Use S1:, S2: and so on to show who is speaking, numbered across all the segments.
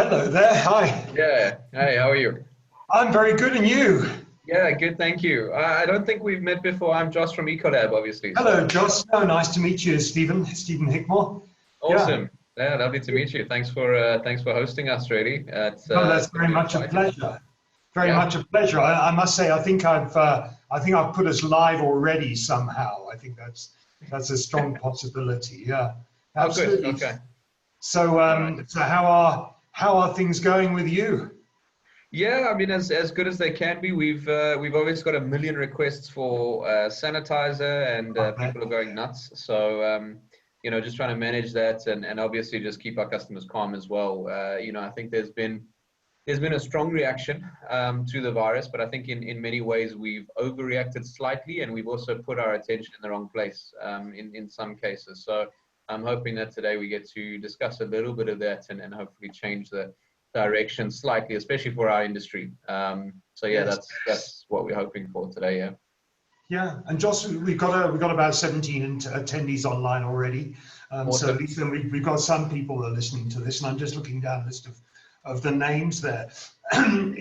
S1: Hello there. Hi.
S2: Yeah. Hey, how are you?
S1: I'm very good, and you?
S2: Yeah, good, thank you. I don't think we've met before. I'm Josh from Ecolab, obviously. So
S1: Hello, Josh. Oh, nice to meet you, Stephen Hickmore. Yeah.
S2: awesome. Yeah, lovely to meet you. Thanks for hosting us, really.
S1: No, that's
S2: It's going
S1: very
S2: to be
S1: much a
S2: exciting.
S1: pleasure. Very
S2: Yeah.
S1: much a pleasure. I must say, I think I've put us live already somehow. I think that's a strong possibility. Yeah,
S2: Oh, good.
S1: absolutely.
S2: Okay.
S1: So,
S2: All right.
S1: so how are things going with you?
S2: Yeah, I mean, as good as they can be. We've always got a million requests for sanitizer, and
S1: Okay.
S2: people are going nuts. So just trying to manage that, and obviously just keep our customers calm as well. I think there's been a strong reaction to the virus, but I think in many ways we've overreacted slightly, and we've also put our attention in the wrong place in some cases. So I'm hoping that today we get to discuss a little bit of that and hopefully change the direction slightly, especially for our industry. So yeah,
S1: Yes.
S2: that's what we're hoping for today. Yeah.
S1: Yeah, and Josh, we've got about 17 attendees online already. So at
S2: Awesome.
S1: least then we've got some people that are listening to this, and I'm just looking down a list of the names there.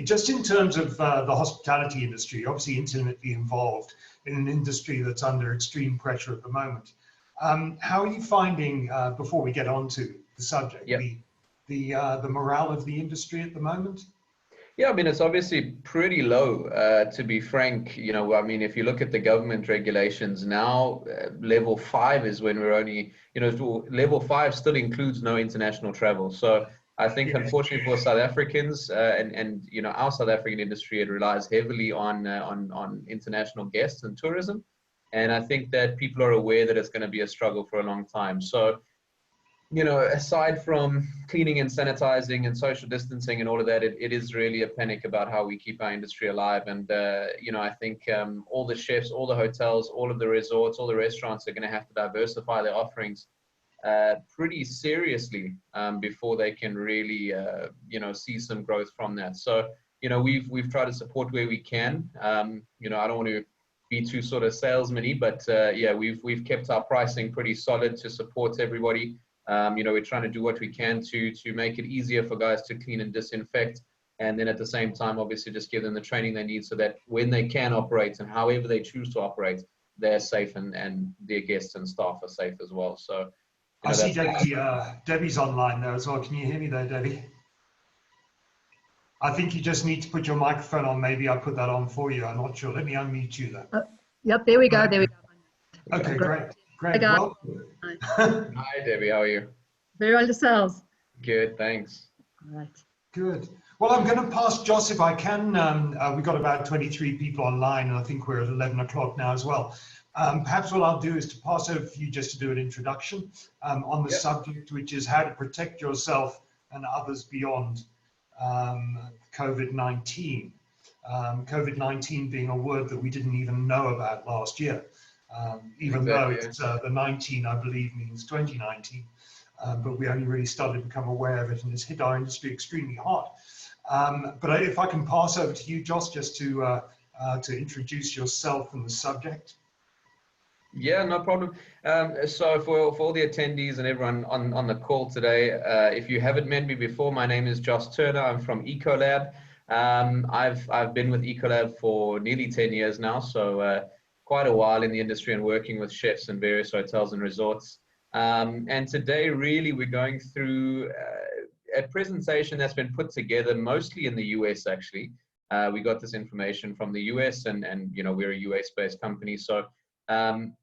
S1: Just in terms of the hospitality industry, obviously intimately involved in an industry that's under extreme pressure at the moment. How are you finding, before we get on to the subject,
S2: Yeah.
S1: the morale of the industry at the moment?
S2: Yeah, I mean, it's obviously pretty low, to be frank. I mean, if you look at the government regulations now, level 5 is when we're only, level 5 still includes no international travel. So I think,
S1: Yeah.
S2: unfortunately for South Africans, and our South African industry, it relies heavily on international guests and tourism. And I think that people are aware that it's going to be a struggle for a long time. So aside from cleaning and sanitizing and social distancing and all of that, it is really a panic about how we keep our industry alive. And, I think all the chefs, all the hotels, all of the resorts, all the restaurants are going to have to diversify their offerings pretty seriously before they can really, see some growth from that. So, we've tried to support where we can. I don't want to be too sort of salesman-y, but yeah, we've kept our pricing pretty solid to support everybody. We're trying to do what we can to make it easier for guys to clean and disinfect, and then at the same time, obviously, just give them the training they need so that when they can operate and however they choose to operate, they're safe and their guests and staff are safe as well. So,
S1: I see
S2: that's
S1: Debbie's online there as well. Can you hear me there, Debbie? I think you just need to put your microphone on. Maybe I'll put that on for you. I'm not sure. Let me unmute you there.
S3: Yep, there we go. There we go.
S1: Okay, great.
S3: Hi, guys.
S1: Welcome.
S2: Hi, Debbie. How are you?
S3: Very well yourselves.
S2: Good, thanks.
S3: All right.
S1: Good. Well, I'm going to pass Joss if I can. We've got about 23 people online, and I think we're at 11 o'clock now as well. Perhaps what I'll do is to pass over for you just to do an introduction on the
S2: Yep.
S1: subject, which is how to protect yourself and others beyond COVID-19. COVID-19 being a word that we didn't even know about last year, even though it's the 19, I believe, means 2019. But we only really started to become aware of it, and it's hit our industry extremely hard. But if I can pass over to you, Joss, just to introduce yourself and the subject.
S2: Yeah, no problem. So for all the attendees and everyone on the call today, if you haven't met me before, my name is Josh Turner. I'm from Ecolab. I've been with Ecolab for nearly 10 years now, so quite a while in the industry and working with chefs in various hotels and resorts. And today, really, we're going through a presentation that's been put together mostly in the US, actually. We got this information from the US, and we're a US-based company, so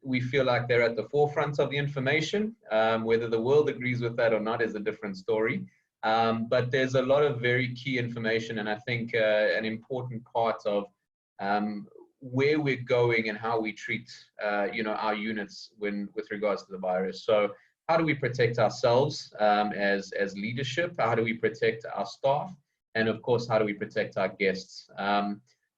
S2: we feel like they're at the forefront of the information. Whether the world agrees with that or not is a different story. But there's a lot of very key information, and I think an important part of where we're going and how we treat our units with regards to the virus. So how do we protect ourselves as leadership? How do we protect our staff? And of course, how do we protect our guests?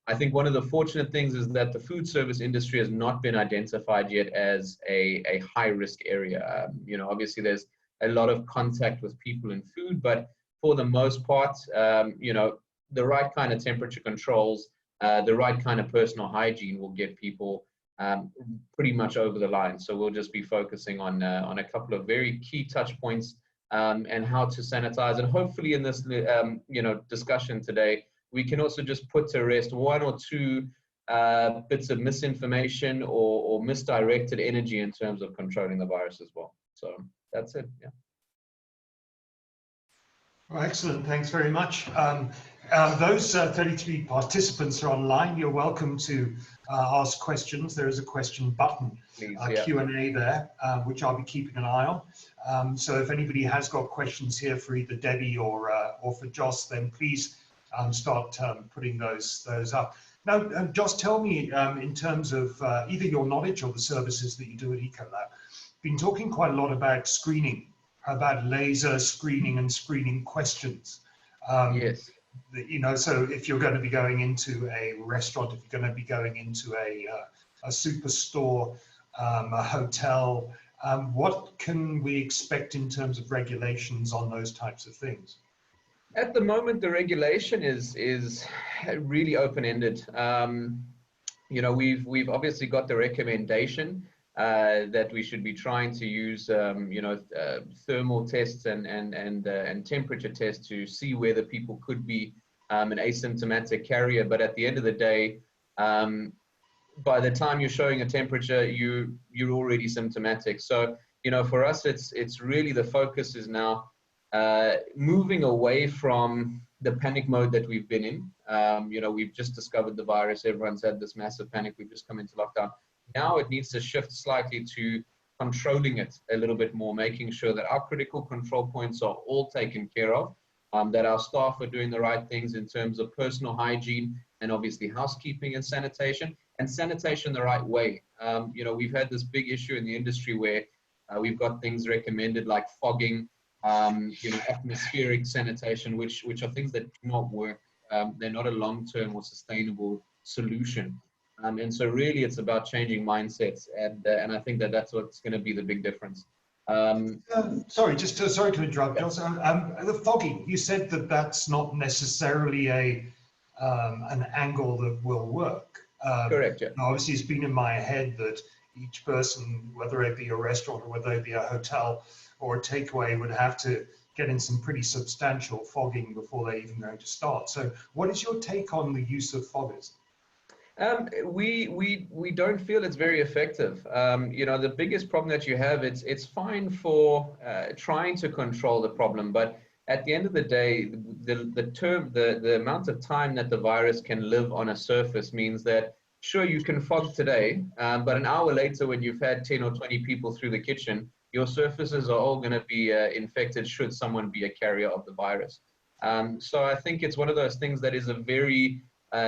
S2: I think one of the fortunate things is that the food service industry has not been identified yet as a high risk area. Obviously there's a lot of contact with people in food, but for the most part, the right kind of temperature controls, the right kind of personal hygiene will get people pretty much over the line. So we'll just be focusing on a couple of very key touch points and how to sanitize. And hopefully in this discussion today, we can also just put to rest one or two bits of misinformation or misdirected energy in terms of controlling the virus as well. So that's it. Yeah.
S1: Well, excellent. Thanks very much. Those 33 participants are online. You're welcome to ask questions. There is a question button, Q&A there, which I'll be keeping an eye on. So if anybody has got questions here for either Debbie or for Joss, then please start putting those up. Now, Joss, tell me in terms of either your knowledge or the services that you do at Ecolab, been talking quite a lot about screening, about laser screening and screening questions.
S2: Yes.
S1: You know, so if you're going to be going into a restaurant, if you're going to be going into a superstore, a hotel, what can we expect in terms of regulations on those types of things?
S2: At the moment, the regulation is really open-ended. You know, we've obviously got the recommendation that we should be trying to use, thermal tests and temperature tests to see whether people could be an asymptomatic carrier. But at the end of the day, by the time you're showing a temperature, you're already symptomatic. So, you know, for us, it's really the focus is now moving away from the panic mode that we've been in. You know, we've just discovered the virus. Everyone's had this massive panic. We've just come into lockdown. Now it needs to shift slightly to controlling it a little bit more, making sure that our critical control points are all taken care of, that our staff are doing the right things in terms of personal hygiene and obviously housekeeping and sanitation the right way. You know, we've had this big issue in the industry where we've got things recommended like fogging, atmospheric sanitation, which are things that do not work. They're not a long-term or sustainable solution. And so really it's about changing mindsets, and I think that's what's going to be the big difference.
S1: Sorry to interrupt, Johnson. The fogging, you said that's not necessarily an angle that will work.
S2: Correct, yeah.
S1: Obviously, it's been in my head that each person, whether it be a restaurant or whether it be a hotel or a takeaway, would have to get in some pretty substantial fogging before they even go to start. So what is your take on the use of foggers?
S2: We don't feel it's very effective. You know, the biggest problem that you have, it's fine for trying to control the problem, but at the end of the day, the amount of time that the virus can live on a surface means that sure, you can fog today, but an hour later when you've had 10 or 20 people through the kitchen, your surfaces are all going to be infected should someone be a carrier of the virus. So I think it's one of those things that is a very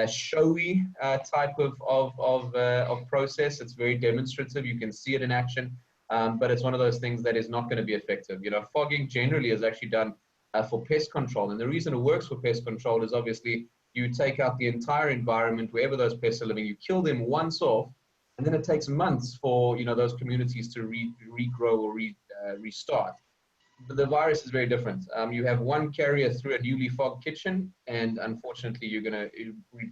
S2: showy type of process. It's very demonstrative. You can see it in action, but it's one of those things that is not going to be effective. You know, fogging generally is actually done for pest control, and the reason it works for pest control is obviously you take out the entire environment wherever those pests are living, you kill them once off, and then it takes months for those communities to regrow or restart. But the virus is very different. You have one carrier through a newly fogged kitchen, and unfortunately, you're going to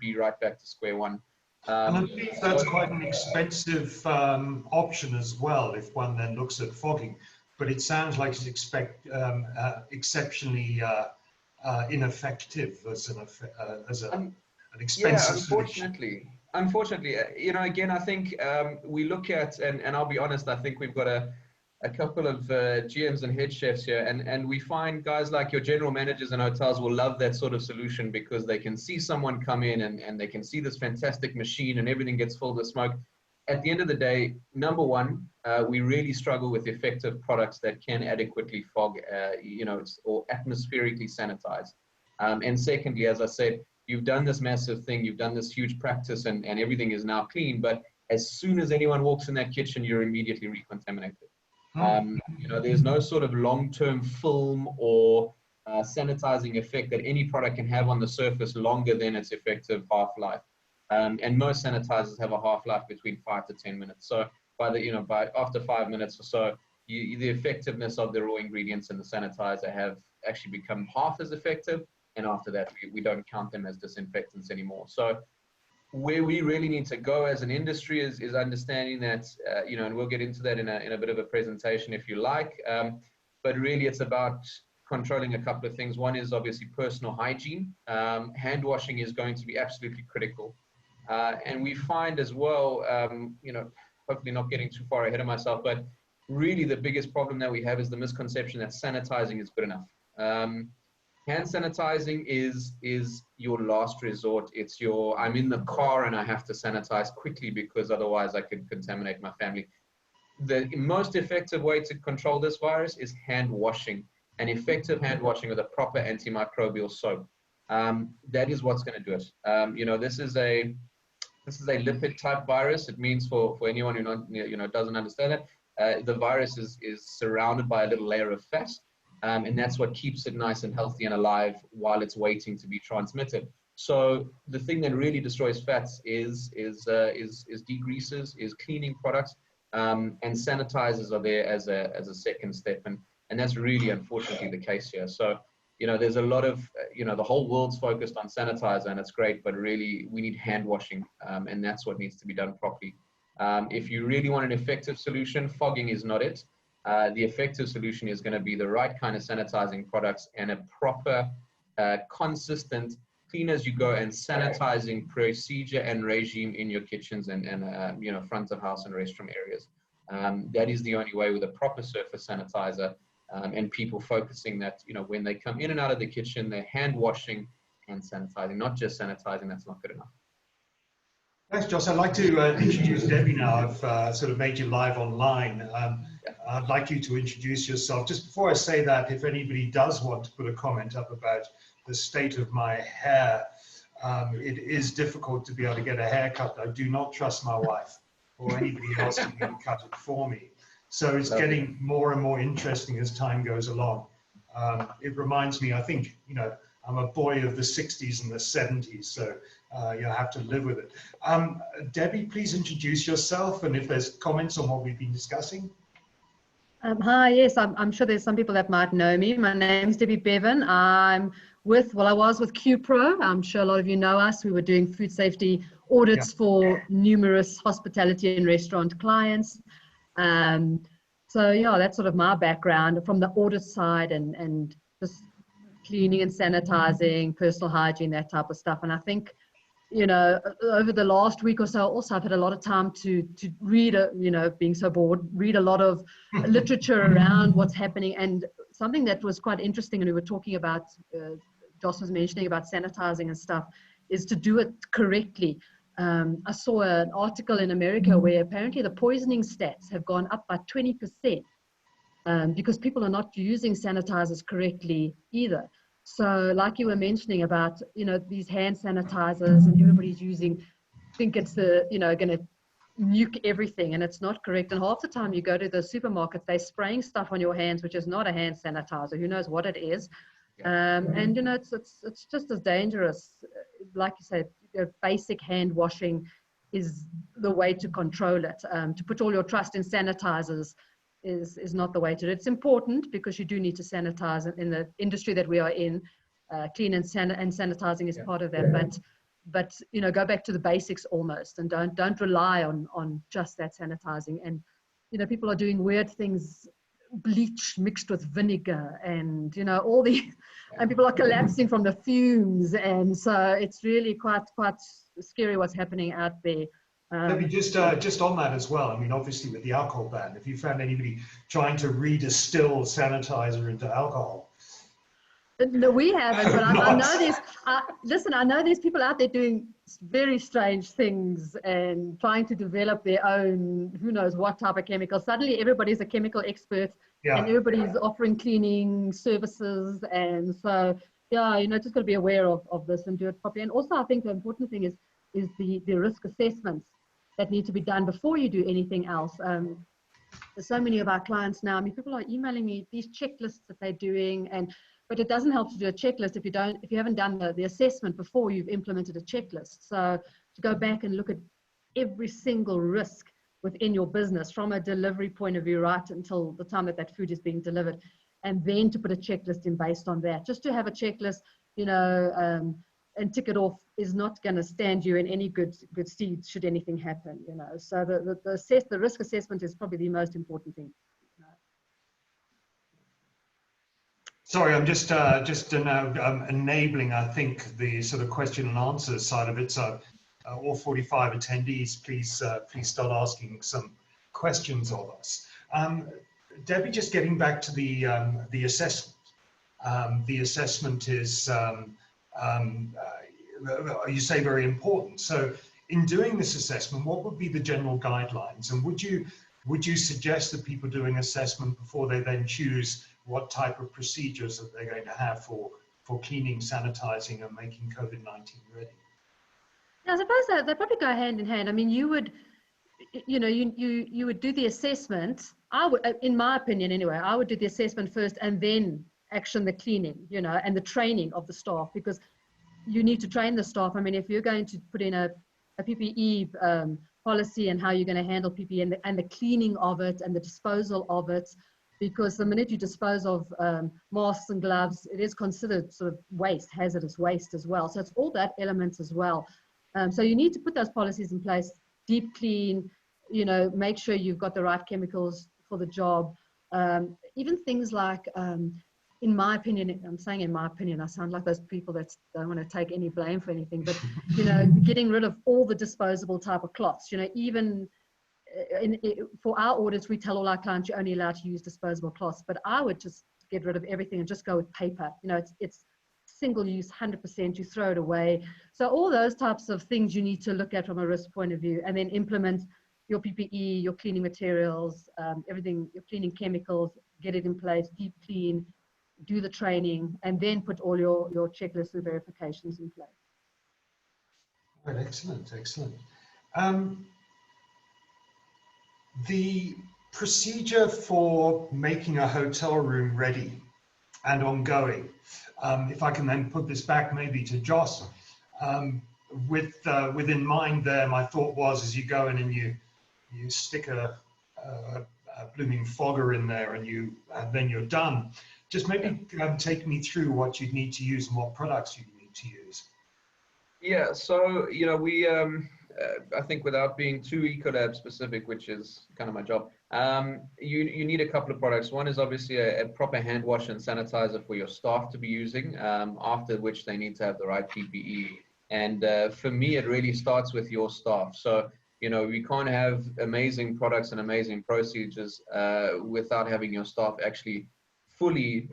S2: be right back to square one.
S1: And I believe that's quite an expensive option as well, if one then looks at fogging. But it sounds like it's exceptionally ineffective as an expensive
S2: solution. Unfortunately, again, I think we look at, and I'll be honest, I think we've got a couple of GMs and head chefs here, and we find guys like your general managers in hotels will love that sort of solution because they can see someone come in and they can see this fantastic machine and everything gets filled with smoke. At the end of the day, number one, we really struggle with effective products that can adequately fog, or atmospherically sanitize. And secondly, as I said, you've done this massive thing, you've done this huge practice, and everything is now clean. But as soon as anyone walks in that kitchen, you're immediately recontaminated. There's no sort of long-term film or sanitizing effect that any product can have on the surface longer than its effective half-life. And most sanitizers have a half-life between 5 to 10 minutes. So by after 5 minutes or so, the effectiveness of the raw ingredients in the sanitizer have actually become half as effective. And after that, we don't count them as disinfectants anymore. So where we really need to go as an industry is understanding that, and we'll get into that in a bit of a presentation if you like, but really it's about controlling a couple of things. One is obviously personal hygiene. Hand washing is going to be absolutely critical. And we find as well, hopefully not getting too far ahead of myself, but really the biggest problem that we have is the misconception that sanitizing is good enough. Hand sanitizing is your last resort. It's I'm in the car and I have to sanitize quickly because otherwise I could contaminate my family. The most effective way to control this virus is hand washing, and effective hand washing with a proper antimicrobial soap. That is what's going to do it. This is a lipid type virus. It means for anyone who doesn't understand it, the virus is surrounded by a little layer of fat. And that's what keeps it nice and healthy and alive while it's waiting to be transmitted. So the thing that really destroys fats is degreasers, is cleaning products, and sanitizers are there as a second step, and that's really unfortunately the case here. So there's a lot of the whole world's focused on sanitizer, and it's great, but really we need hand washing, and that's what needs to be done properly. If you really want an effective solution, fogging is not it. The effective solution is going to be the right kind of sanitizing products and a proper, consistent, clean as you go and sanitizing procedure and regime in your kitchens and front of house and restroom areas. That is the only way with a proper surface sanitizer, and people focusing that when they come in and out of the kitchen, they're hand washing and sanitizing, not just sanitizing. That's not good enough.
S1: Thanks, Josh. I'd like to introduce Debbie now. I've sort of made you live online. I'd like you to introduce yourself. Just before I say that, if anybody does want to put a comment up about the state of my hair, it is difficult to be able to get a haircut. I do not trust my wife or anybody else who can cut it for me. So it's getting more and more interesting as time goes along. It reminds me, I think, I'm a boy of the 60s and the 70s, so you have to live with it. Debbie, please introduce yourself, and if there's comments on what we've been discussing.
S3: Hi, yes, I'm sure there's some people that might know me. My name's Debbie Bevan. I was with QPro. I'm sure a lot of you know us. We were doing food safety audits for numerous hospitality and restaurant clients. So yeah, that's sort of my background from the audit side and just cleaning and sanitizing, personal hygiene, that type of stuff. And I think, over the last week or so, also I've had a lot of time to read, being so bored, read a lot of literature around what's happening. And something that was quite interesting, and we were talking about, Josh was mentioning about sanitizing and stuff, is to do it correctly. I saw an article in America where apparently the poisoning stats have gone up by 20%, because people are not using sanitizers correctly either. So like you were mentioning about, these hand sanitizers and everybody's think it's going to nuke everything, and it's not correct. And half the time you go to the supermarkets, they're spraying stuff on your hands, which is not a hand sanitizer. Who knows what it is? And it's just as dangerous. Like you said, basic hand washing is the way to control it. To put all your trust in sanitizers is not the way to do it. It's important because you do need to sanitize in the industry that we are in. Clean and sanitizing is part of that. But go back to the basics almost, and don't rely on just that sanitizing. And people are doing weird things, bleach mixed with vinegar, and all the and people are collapsing from the fumes, and so it's really quite scary what's happening out there.
S1: Maybe just on that as well. I mean, obviously with the alcohol ban, have you found anybody trying to redistill sanitizer into alcohol?
S3: No, we haven't, but I know there's, listen, I know there's people out there doing very strange things and trying to develop their own, who knows what type of chemical. Suddenly everybody's a chemical expert, and everybody's offering cleaning services. And so, just got to be aware of this and do it properly. And also I think the important thing is the risk assessments that need to be done before you do anything else. There's so many of our clients now, people are emailing me these checklists that they're doing, but it doesn't help to do a checklist if you haven't done the assessment before you've implemented a checklist. So to go back and look at every single risk within your business from a delivery point of view, right until the time that food is being delivered, and then to put a checklist in based on that. Just to have a checklist, and tick it off is not going to stand you in any good stead should anything happen, So the risk assessment is probably the most important thing.
S1: Sorry, I'm just now enabling, I think, the sort of question and answer side of it. So all 45 attendees, please start asking some questions of us. Debbie, just getting back to the assessment. The assessment is, you say, very important. So in doing this assessment, what would be the general guidelines? And would you suggest that people do an assessment before they then choose what type of procedures that they're going to have for cleaning, sanitizing, and making COVID-19 ready?
S3: Yeah, I suppose that they probably go hand in hand. I mean, you would, you would do the assessment. I would, in my opinion anyway, I would do the assessment first and then action the cleaning, and the training of the staff, because you need to train the staff. I mean, if you're going to put in a PPE policy and how you're going to handle PPE and the cleaning of it and the disposal of it, because the minute you dispose of masks and gloves, it is considered sort of waste, hazardous waste as well. So it's all that element as well. So you need to put those policies in place, deep clean, make sure you've got the right chemicals for the job. Even things like, in my opinion, I'm saying in my opinion, I sound like those people that don't want to take any blame for anything, but, getting rid of all the disposable type of cloths, even for our audits, we tell all our clients you're only allowed to use disposable cloths, but I would just get rid of everything and just go with paper. It's single use, 100%, you throw it away. So all those types of things you need to look at from a risk point of view, and then implement your PPE, your cleaning materials, everything, your cleaning chemicals, get it in place, deep clean, do the training, and then put all your checklists and verifications in place.
S1: Right, excellent. The procedure for making a hotel room ready and ongoing, if I can then put this back maybe to Joss, within mind there, my thought was, as you go in and you stick a blooming fogger in there and then you're done. Just maybe take me through what you'd need to use and what products you need to use.
S2: Yeah, so we I think, without being too Ecolab specific, which is kind of my job, you need a couple of products. One is obviously a proper hand wash and sanitizer for your staff to be using, after which they need to have the right PPE. And for me, it really starts with your staff. So we can't have amazing products and amazing procedures without having your staff actually fully,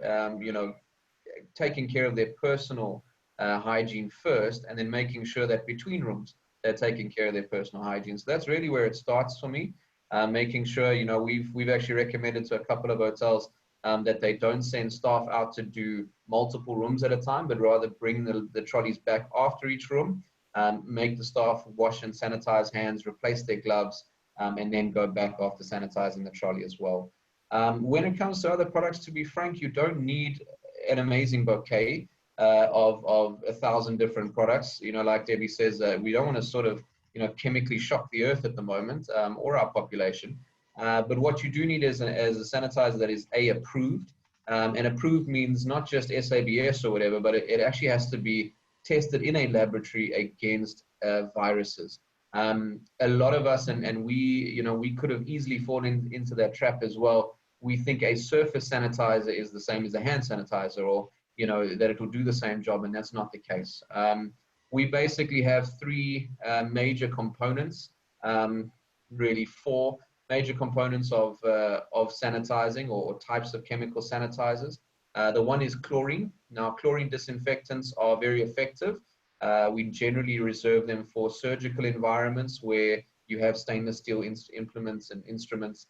S2: taking care of their personal hygiene first, and then making sure that between rooms they're taking care of their personal hygiene. So that's really where it starts for me. Making sure, we've actually recommended to a couple of hotels that they don't send staff out to do multiple rooms at a time, but rather bring the trolleys back after each room, make the staff wash and sanitize hands, replace their gloves, and then go back after sanitizing the trolley as well. When it comes to other products, to be frank, you don't need an amazing bouquet of 1,000 different products. Like Debbie says, we don't want to sort of, chemically shock the earth at the moment, or our population. But what you do need is a sanitizer that is approved. And approved means not just SABS or whatever, but it actually has to be tested in a laboratory against viruses. A lot of us, and we could have easily fallen into that trap as well. We think a surface sanitizer is the same as a hand sanitizer, or that it will do the same job, and that's not the case. We basically have three major components, really four major components of sanitizing, or types of chemical sanitizers. The one is chlorine. Now, chlorine disinfectants are very effective. We generally reserve them for surgical environments where you have stainless steel implements and instruments.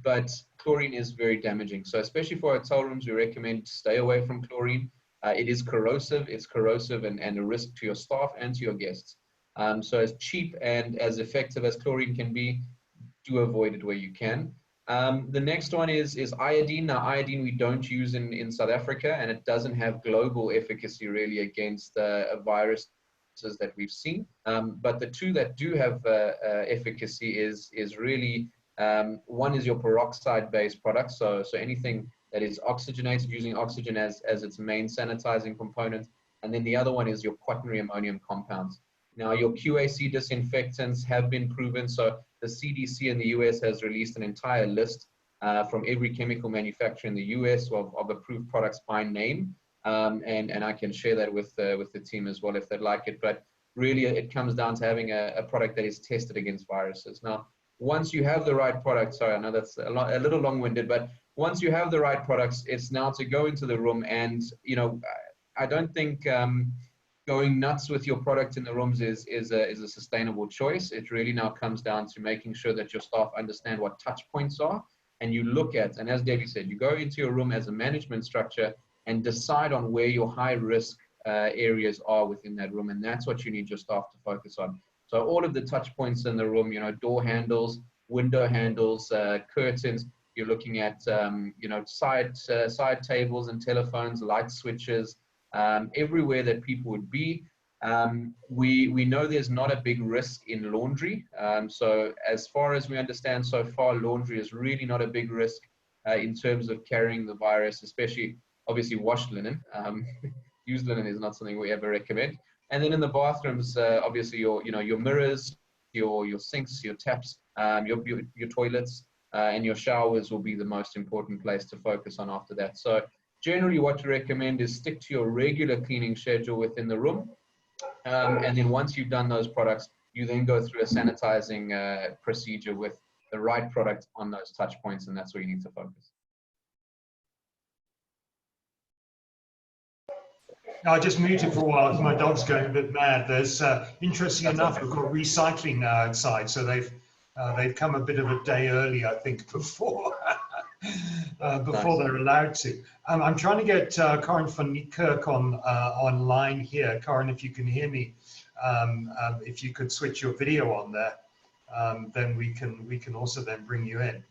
S2: But chlorine is very damaging. So especially for hotel rooms, we recommend to stay away from chlorine. It is corrosive. It's corrosive and a risk to your staff and to your guests. So as cheap and as effective as chlorine can be, do avoid it where you can. The next one is iodine. Now, iodine we don't use in South Africa, and it doesn't have global efficacy really against viruses that we've seen. But the two that do have efficacy is really, one is your peroxide-based products, so anything that is oxygenated, using oxygen as its main sanitizing component, and then the other one is your quaternary ammonium compounds. Now, your QAC disinfectants have been proven, so the CDC in the US has released an entire list from every chemical manufacturer in the US of approved products by name. And I can share that with the team as well if they'd like it. But really, it comes down to having a product that is tested against viruses. Now, once you have the right product, sorry, I know that's a little long-winded, but once you have the right products, it's now to go into the room. And, you know, I don't think going nuts with your product in the rooms is a sustainable choice. It really now comes down to making sure that your staff understand what touch points are. And you look at, and as Debbie said, you go into your room as a management structure and decide on where your high risk areas are within that room. And that's what you need your staff to focus on. So all of the touch points in the room, you know, door handles, window handles, curtains, you're looking at, you know, side tables and telephones, light switches, everywhere that people would be. We know there's not a big risk in laundry. So as far as we understand so far, laundry is really not a big risk in terms of carrying the virus, especially obviously washed linen. Used linen is not something we ever recommend. And then in the bathrooms, obviously your mirrors, your sinks, your taps, your toilets, and your showers will be the most important place to focus on after that. So generally what we recommend is stick to your regular cleaning schedule within the room. And then once you've done those products, you then go through a sanitizing procedure with the right product on those touch points, and that's where you need to focus.
S1: I just muted for a while because my dog's going a bit mad. There's, interesting enough, we've got recycling now outside, so they've come a bit of a day early, I think, before they're allowed to. I'm trying to get Corin van Niekerk online here. Corin, if you can hear me, if you could switch your video on there, then we can also then bring you in.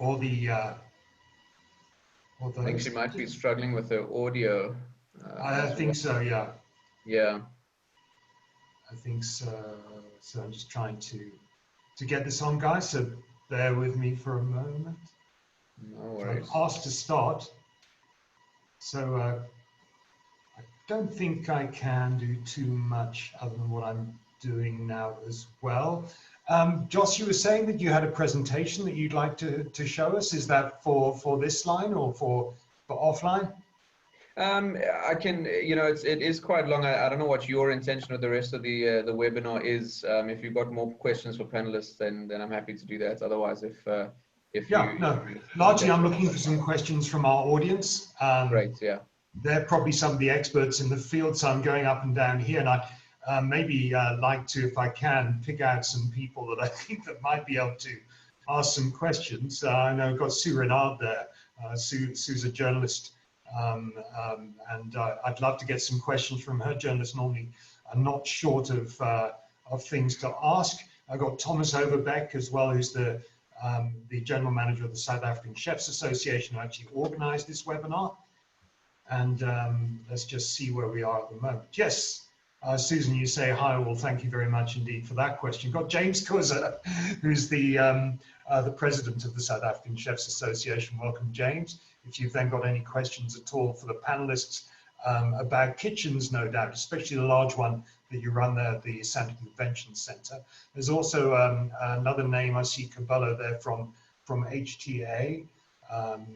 S1: Or the
S2: I think she might be struggling with her audio.
S1: I think so, yeah.
S2: Yeah.
S1: I think so. So I'm just trying to get this on, guys. So bear with me for a moment.
S2: No worries.
S1: I'm asked to start. So I don't think I can do too much other than what I'm doing now as well. Joss, you were saying that you had a presentation that you'd like to show us. Is that for this line or for offline?
S2: I can, you know, it is quite long. I don't know what your intention with the rest of the webinar is. If you've got more questions for panelists, then I'm happy to do that. Otherwise,
S1: largely I'm looking for some questions from our audience.
S2: Great, yeah.
S1: They're probably some of the experts in the field, so I'm going up and down here, and I maybe like to, if I can, pick out some people that I think that might be able to ask some questions. I know I've got Sue Renard there. Sue's a journalist, and I'd love to get some questions from her. Journalists normally are not short of things to ask. I've got Thomas Overbeck as well, who's the general manager of the South African Chefs Association, who actually organized this webinar. And let's just see where we are at the moment. Yes. Susan, you say hi. Well, thank you very much indeed for that question. Got James Kuzer, who's the president of the South African Chefs Association. Welcome, James. If you've then got any questions at all for the panelists about kitchens, no doubt, especially the large one that you run there at the Santa Convention Center. There's also another name I see, Cabello there from HTA.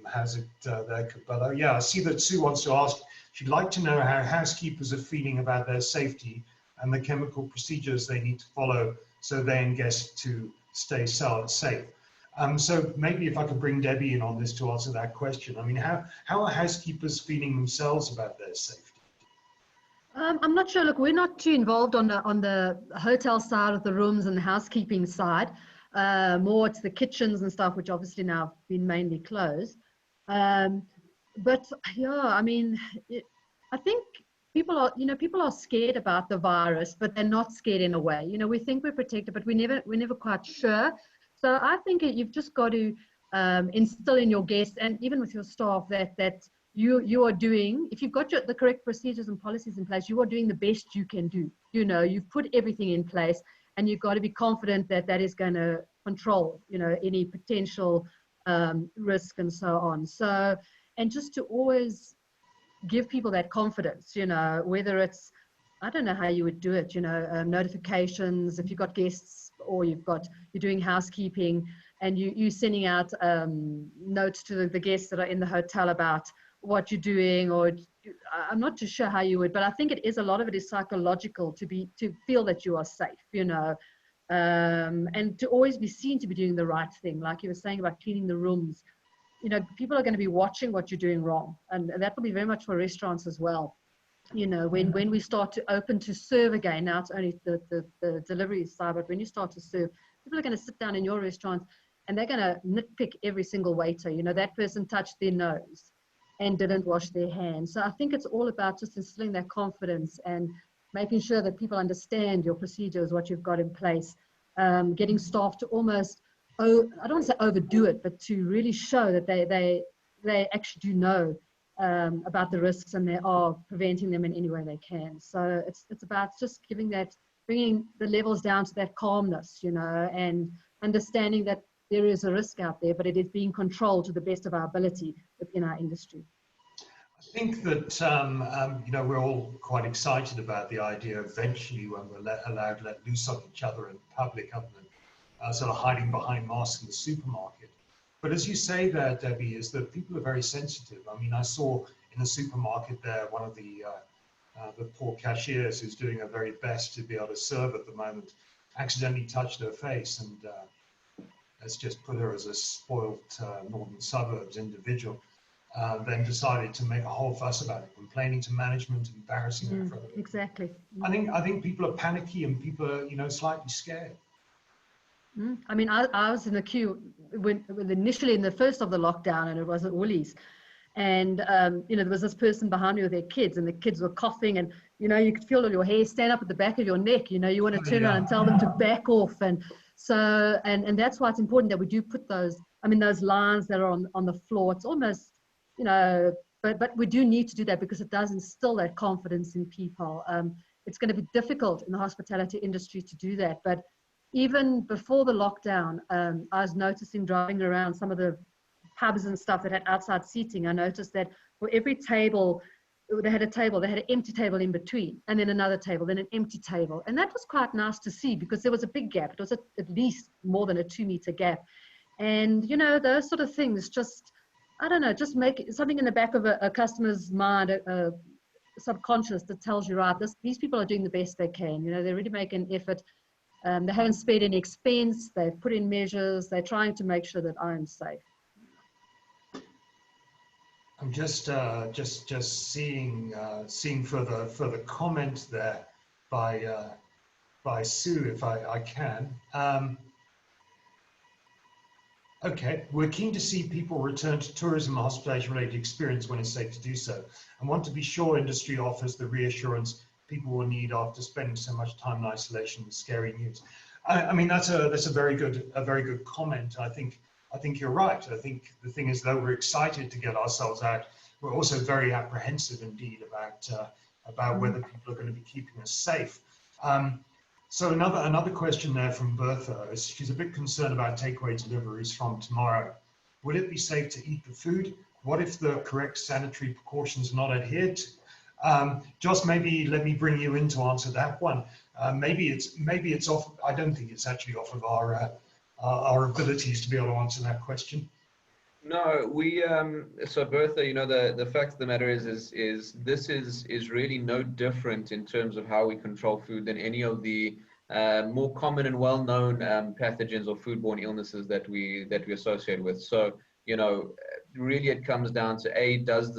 S1: How's it there, Cabello? Yeah, I see that Sue wants to ask. She'd like to know how housekeepers are feeling about their safety and the chemical procedures they need to follow so they and guests to stay safe. So maybe if I could bring Debbie in on this to answer that question. I mean, how are housekeepers feeling themselves about their safety?
S3: I'm not sure. Look, we're not too involved on the hotel side of the rooms and the housekeeping side. More it's the kitchens and stuff, which obviously now have been mainly closed. But yeah, I mean, I think people are scared about the virus, but they're not scared in a way. You know, we think we're protected, but we're never quite sure. So I think you've just got to instill in your guests and even with your staff that you are doing, if you've got the correct procedures and policies in place, you are doing the best you can do. You know, you've put everything in place, and you've got to be confident that that is going to control, you know, any potential risk and so on. So. And just to always give people that confidence, you know, whether it's I don't know how you would do it, notifications, if you've got guests or you're doing housekeeping and you're sending out notes to the guests that are in the hotel about what you're doing, or I'm not too sure how you would, but I think a lot of it is psychological to feel that you are safe, and to always be seen to be doing the right thing. Like you were saying about cleaning the rooms, people are going to be watching what you're doing wrong. And that will be very much for restaurants as well. When we start to open to serve again, now it's only the delivery side, but when you start to serve, people are going to sit down in your restaurant and they're going to nitpick every single waiter. That person touched their nose and didn't wash their hands. So I think it's all about just instilling that confidence and making sure that people understand your procedures, what you've got in place, getting staff to almost, I don't want to say overdo it, but to really show that they actually do know about the risks and they are preventing them in any way they can. So it's about just bringing the levels down to that calmness, and understanding that there is a risk out there, but it is being controlled to the best of our ability within our industry.
S1: I think that we're all quite excited about the idea eventually when we're allowed to let loose on each other in public, other than sort of hiding behind masks in the supermarket. But as you say there, Debbie, is that people are very sensitive. I mean, I saw in the supermarket there one of the poor cashiers who's doing her very best to be able to serve at the moment accidentally touched her face, and let's just put her as a spoilt northern suburbs individual. Then decided to make a whole fuss about it, complaining to management, embarrassing her.
S3: Exactly.
S1: I think people are panicky and people are slightly scared.
S3: I mean, I was in the queue when initially in the first of the lockdown, and it was at Woolies, and there was this person behind me with their kids, and the kids were coughing, and you could feel all your hair stand up at the back of your neck. You want to turn around and tell them to back off, and so and that's why it's important that we do put those lines that are on the floor. It's almost but we do need to do that because it does instill that confidence in people. It's going to be difficult in the hospitality industry to do that, but even before the lockdown, I was noticing driving around some of the pubs and stuff that had outside seating. I noticed that for every table, they had an empty table in between, and then another table, then an empty table. And that was quite nice to see because there was a big gap. It was at least more than a 2-meter gap. And, those sort of things just, I don't know, just make something in the back of a customer's mind, a subconscious that tells you, right, these people are doing the best they can. They really make an effort. They haven't spared any expense. They've put in measures. They're trying to make sure that I'm safe.
S1: I'm just seeing further comment there by Sue, if I can. Okay, we're keen to see people return to tourism and hospitality-related experience when it's safe to do so, and want to be sure industry offers the reassurance people will need after spending so much time in isolation with scary news. I mean, that's a very good comment. I think you're right. I think the thing is, though we're excited to get ourselves out, we're also very apprehensive indeed about whether people are going to be keeping us safe. So another question there from Bertha is she's a bit concerned about takeaway deliveries from tomorrow. Will it be safe to eat the food? What if the correct sanitary precautions are not adhered to? Joss, maybe let me bring you in to answer that one. Maybe it's off. I don't think it's actually off of our abilities to be able to answer that question.
S2: No, so Bertha, the fact of the matter is this is really no different in terms of how we control food than any of the more common and well-known pathogens or foodborne illnesses that we associate with. So, really it comes down to does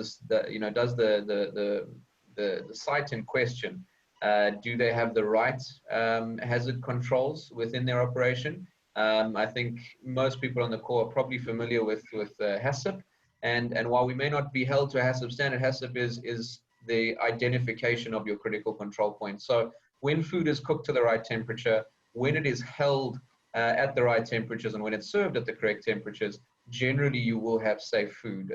S2: the site in question, do they have the right hazard controls within their operation? I think most people on the call are probably familiar with HACCP, and while we may not be held to a HACCP standard, HACCP is the identification of your critical control point. So when food is cooked to the right temperature, when it is held at the right temperatures, and when it's served at the correct temperatures, generally you will have safe food.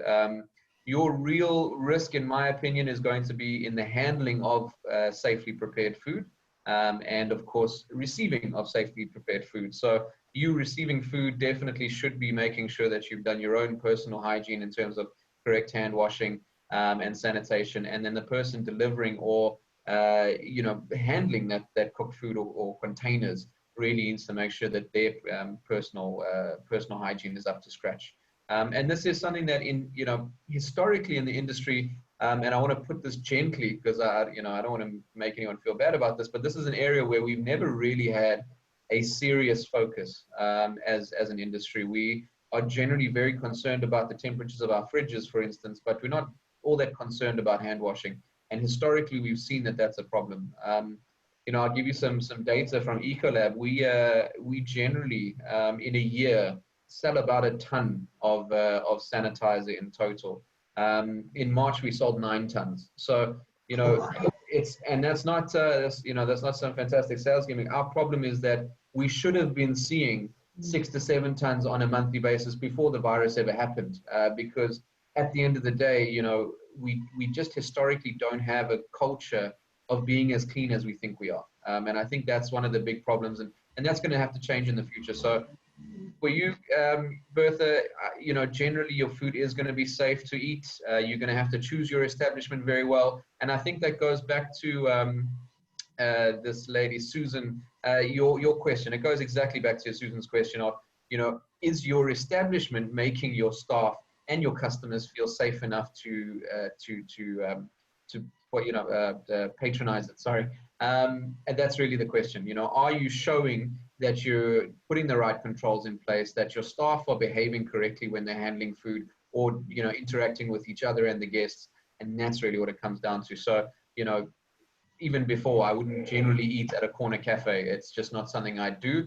S2: Your real risk, in my opinion, is going to be in the handling of safely prepared food, and of course receiving of safely prepared food. So you receiving food definitely should be making sure that you've done your own personal hygiene in terms of correct hand washing and sanitation, and then the person delivering or you know, handling that cooked food or containers really needs to make sure that their personal hygiene is up to scratch. And this is something that you know, historically in the industry, and I want to put this gently because you know, I don't want to make anyone feel bad about this, but this is an area where we've never really had a serious focus as an industry. We are generally very concerned about the temperatures of our fridges, for instance, but we're not all that concerned about hand washing. And historically, we've seen that that's a problem. You know, I'll give you some data from Ecolab. We generally in a year sell about a ton of sanitizer in total. In March, we sold 9 tons. So, you know, that's not you know, that's not some fantastic sales gimmick. Our problem is that we should have been seeing 6 to 7 tons on a monthly basis before the virus ever happened, because at the end of the day, you know, we just historically don't have a culture of being as clean as we think we are. And I think that's one of the big problems, and that's going to have to change in the future. So for you, Bertha, you know, generally your food is going to be safe to eat. You're going to have to choose your establishment very well. And I think that goes back to this lady, Susan, your question. It goes exactly back to Susan's question of, you know, is your establishment making your staff and your customers feel safe enough to you know, patronize it? Sorry. And that's really the question. You know, are you showing that you're putting the right controls in place, that your staff are behaving correctly when they're handling food, or, you know, interacting with each other and the guests? And that's really what it comes down to. So, you know, even before, I wouldn't generally eat at a corner cafe. It's just not something I do.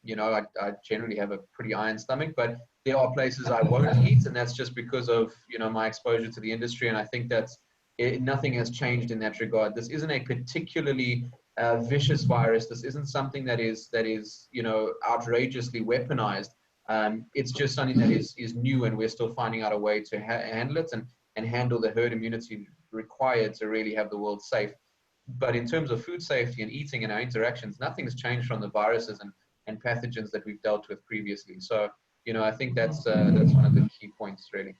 S2: You know, I generally have a pretty iron stomach, but there are places I won't eat, and that's just because of, you know, my exposure to the industry. And I think that's nothing has changed in that regard. This isn't a particularly vicious virus. This isn't something that is you know, outrageously weaponized. It's just something that is new, and we're still finding out a way to handle it and handle the herd immunity required to really have the world safe. But in terms of food safety and eating and our interactions, nothing's changed from the viruses and pathogens that we've dealt with previously. So, you know, I think that's one of the key points, really.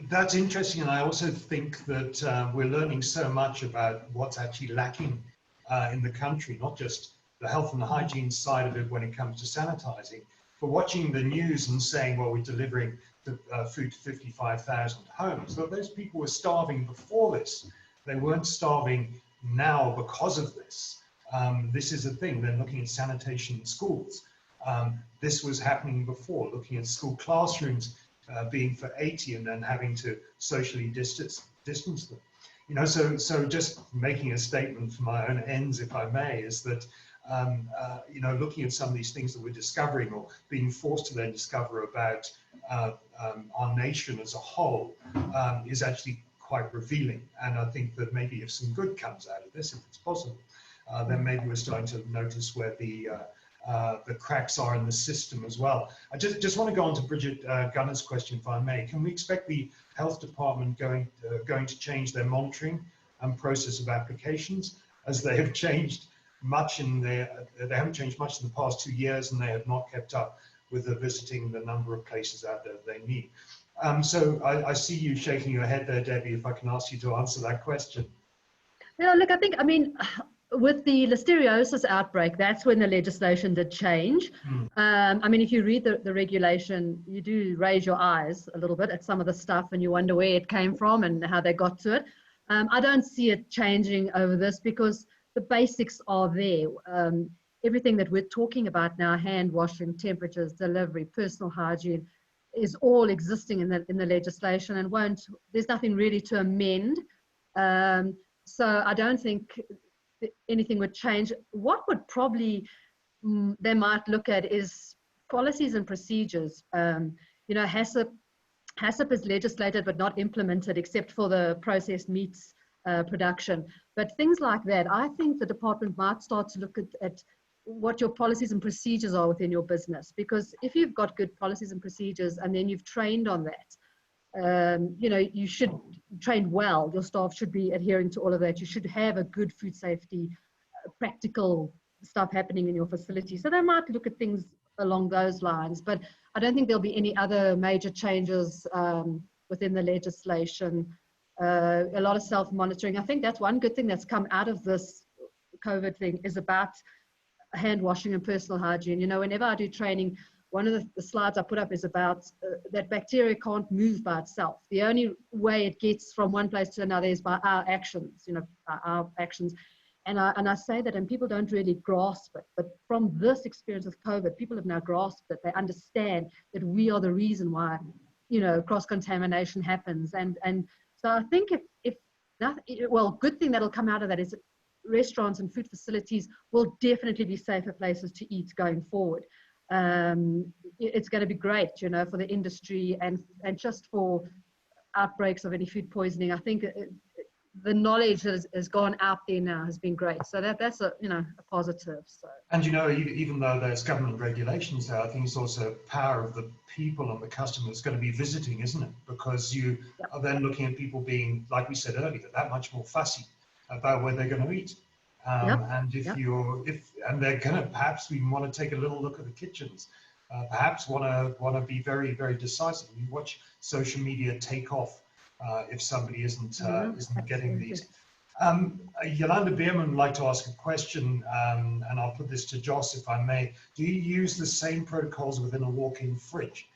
S1: That's interesting, and I also think that we're learning so much about what's actually lacking in the country, not just the health and the hygiene side of it when it comes to sanitizing, but watching the news and saying, well, we're delivering the food to 55,000 homes. But those people were starving before this. They weren't starving now because of this. This is a thing. They're looking at sanitation in schools. This was happening before, looking at school classrooms being for 80 and then having to socially distance them. You know, so just making a statement for my own ends, if I may, is that, you know, looking at some of these things that we're discovering or being forced to then discover about our nation as a whole is actually quite revealing. And I think that maybe if some good comes out of this, if it's possible, then maybe we're starting to notice where the cracks are in the system as well. I just want to go on to Bridget Gunner's question, if I may. Can we expect the health department going to change their monitoring and process of applications, as they have changed much they haven't changed much in the past 2 years, and they have not kept up with the visiting the number of places out there they need? So I see you shaking your head there, Debbie, if I can ask you to answer that question.
S3: Yeah, look, I mean, with the listeriosis outbreak, that's when the legislation did change. I mean, if you read the regulation, you do raise your eyes a little bit at some of the stuff, and you wonder where it came from and how they got to it. I don't see it changing over this, because the basics are there. Everything that we're talking about now, hand washing, temperatures, delivery, personal hygiene, is all existing in the legislation, and there's nothing really to amend. So I don't think anything would change. What would probably they might look at is policies and procedures. You know, HACCP is legislated but not implemented, except for the processed meats production. But things like that, I think the department might start to look at what your policies and procedures are within your business. Because if you've got good policies and procedures, and then you've trained on that, you know, you should train well. Your staff should be adhering to all of that. You should have a good food safety, practical stuff happening in your facility. So they might look at things along those lines. But I don't think there'll be any other major changes within the legislation a lot of self-monitoring. I think that's one good thing that's come out of this COVID thing is about hand washing and personal hygiene. You know, whenever I do training, one of the slides I put up is about that bacteria can't move by itself. The only way it gets from one place to another is by our actions, you know, our actions. And I say that, and people don't really grasp it. But from this experience of COVID, people have now grasped it. They understand that we are the reason why, you know, cross-contamination happens. And so I think if nothing, well, good thing that'll come out of that is restaurants and food facilities will definitely be safer places to eat going forward. It's going to be great, you know, for the industry and just for outbreaks of any food poisoning. I think the knowledge that has gone out there now has been great. So that's a, you know, a positive. So.
S1: And, you know, even though there's government regulations there, I think it's also power of the people and the customers going to be visiting, isn't it? Because you are then looking at people being, like we said earlier, that much more fussy about where they're going to eat. And and they're going to perhaps even want to take a little look at the kitchens, perhaps want to be very, very decisive. You watch social media take off if somebody isn't getting these. Yolanda Beerman would like to ask a question, and I'll put this to Joss if I may. Do you use the same protocols within a walk-in fridge?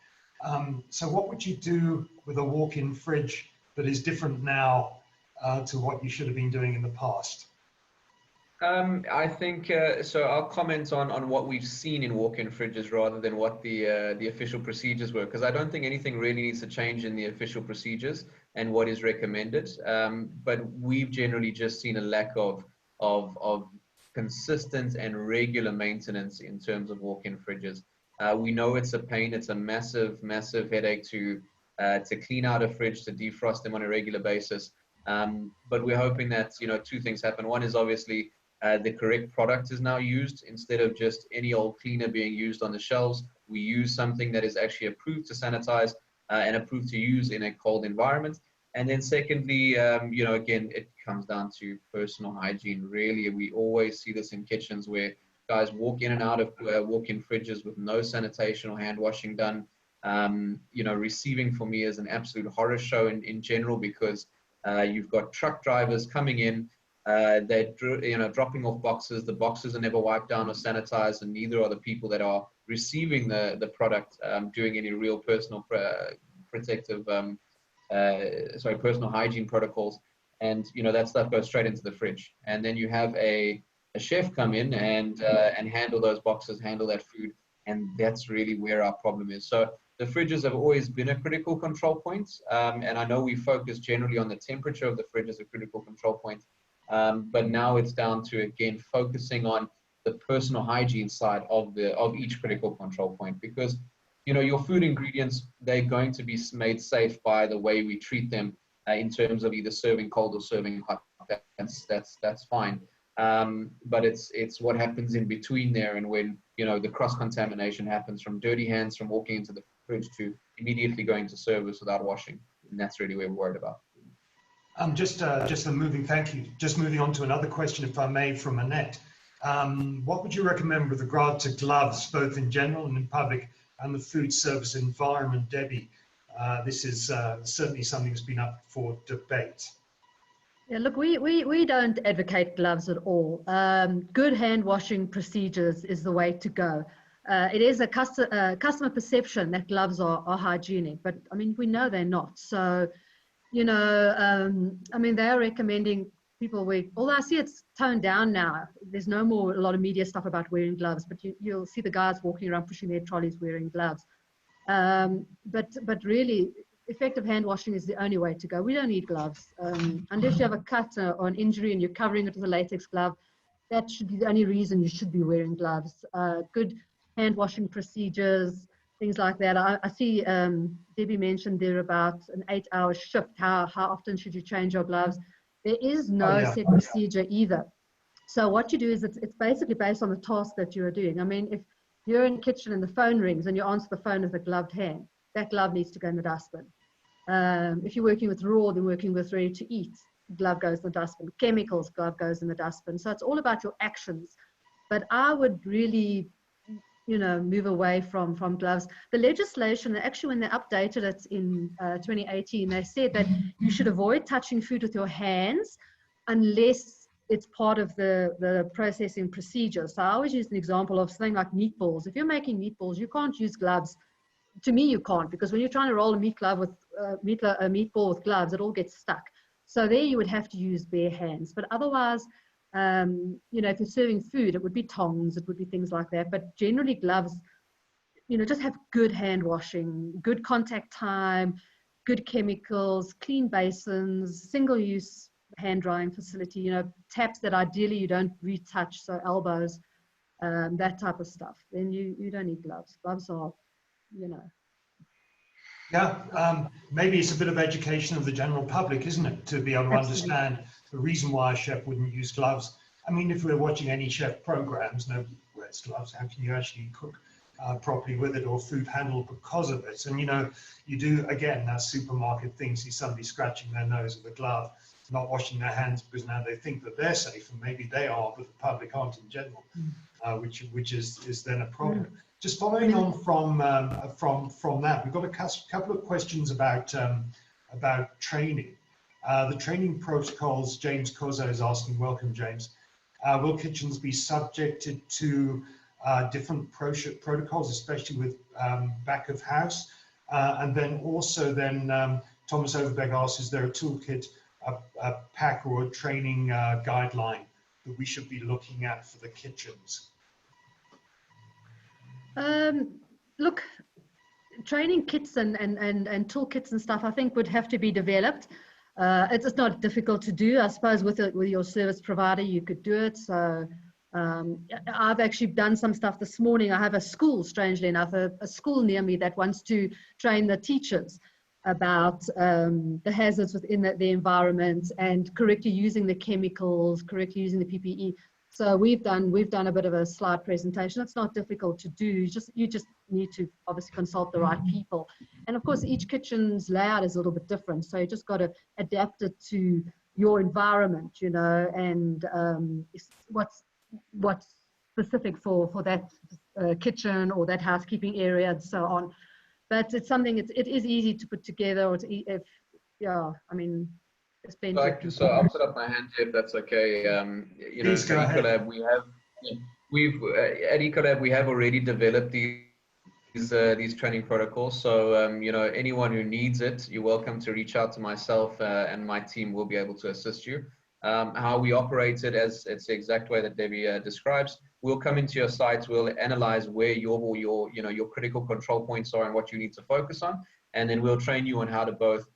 S1: So what would you do with a walk-in fridge that is different now to what you should have been doing in the past?
S2: I think, so I'll comment on what we've seen in walk-in fridges rather than what the official procedures were, because I don't think anything really needs to change in the official procedures and what is recommended. But we've generally just seen a lack of consistent and regular maintenance in terms of walk-in fridges. We know it's a pain. It's a massive, massive headache to clean out a fridge, to defrost them on a regular basis. But we're hoping that, you know, two things happen. One is obviously the correct product is now used instead of just any old cleaner being used on the shelves. We use something that is actually approved to sanitize and approved to use in a cold environment. And then secondly, you know, again, it comes down to personal hygiene. Really, we always see this in kitchens where guys walk in and out of walk-in fridges with no sanitation or hand washing done. You know, receiving for me is an absolute horror show in general, because you've got truck drivers coming in, they're, you know, dropping off boxes. The boxes are never wiped down or sanitized, and neither are the people that are receiving the product doing any real personal personal hygiene protocols. And, you know, that stuff goes straight into the fridge. And then you have a chef come in and handle those boxes, handle that food, and that's really where our problem is. So the fridges have always been a critical control point, and I know we focus generally on the temperature of the fridge as a critical control point, but now it's down to, again, focusing on the personal hygiene side of each critical control point, because, you know, your food ingredients, they're going to be made safe by the way we treat them in terms of either serving cold or serving hot. That's fine. But it's what happens in between there, and when, you know, the cross-contamination happens from dirty hands from walking into the fridge to immediately going to service without washing, and that's really what we're worried about.
S1: Just moving on to another question, if I may, from Annette. What would you recommend with regard to gloves, both in general and in public, and the food service environment, Debbie? This is certainly something that's been up for debate.
S3: Yeah, look, we don't advocate gloves at all. Good hand washing procedures is the way to go. It is a customer perception that gloves are hygienic, but I mean, we know they're not. So, you know, I mean, they're recommending people wear, although I see it's toned down now. There's no more a lot of media stuff about wearing gloves, but you'll see the guys walking around pushing their trolleys wearing gloves. But really, effective hand washing is the only way to go. We don't need gloves. Unless you have a cut or an injury and you're covering it with a latex glove, that should be the only reason you should be wearing gloves. Good hand washing procedures, things like that. I see Debbie mentioned there about an 8-hour shift. How often should you change your gloves? There is no set procedure either. So what you do is it's basically based on the task that you're doing. I mean, if you're in the kitchen and the phone rings and you answer the phone with a gloved hand, that glove needs to go in the dustbin. If you're working with raw, then working with ready to eat, glove goes in the dustbin. Chemicals, glove goes in the dustbin. So it's all about your actions. But I would really move away from gloves. The legislation, actually, when they updated it in 2018, they said that you should avoid touching food with your hands unless it's part of the processing procedure. So I always use an example of something like meatballs. If you're making meatballs, you can't use gloves. To me, you can't, because when you're trying to roll a meatball with gloves, it all gets stuck. So there you would have to use bare hands. But otherwise, if you're serving food, it would be tongs, it would be things like that. But generally gloves, just have good hand washing, good contact time, good chemicals, clean basins, single-use hand drying facility, taps that ideally you don't retouch, so elbows, that type of stuff. Then you don't need gloves. Gloves are,
S1: Yeah, maybe it's a bit of education of the general public, isn't it, to be able to understand the reason why a chef wouldn't use gloves. I mean, if we're watching any chef programs, nobody wears gloves. How can you actually cook properly with it, or food handled because of it? And you do, again, that supermarket thing, see somebody scratching their nose with a glove, not washing their hands because now they think that they're safe, and maybe they are, but the public aren't in general, which is then a problem. Just following on from that, we've got a couple of questions about training. The training protocols, James Koza is asking, welcome James, will kitchens be subjected to different protocols, especially with back of house? And then also Thomas Overbeck asks, is there a toolkit, a pack or a training guideline that we should be looking at for the kitchens?
S3: Look, training kits and toolkits and stuff, I think would have to be developed. It's not difficult to do. I suppose with your service provider, you could do it. So I've actually done some stuff this morning. I have a school, strangely enough, a school near me that wants to train the teachers about the hazards within the environment and correctly using the chemicals, correctly using the PPE. So we've done a bit of a slide presentation. It's not difficult to do. You just need to obviously consult the right people. And of course, each kitchen's layout is a little bit different. So you just got to adapt it to your environment, and what's specific for that kitchen or that housekeeping area and so on. But it's something, it is easy to put together. Or
S2: So I'll put up my hand here if that's okay. At Ecolab, at Ecolab we have already developed these training protocols. So anyone who needs it, you're welcome to reach out to myself and my team will be able to assist you. How we operate it, as it's the exact way that Debbie describes. We'll come into your sites, we'll analyze where your critical control points are and what you need to focus on, and then we'll train you on how to both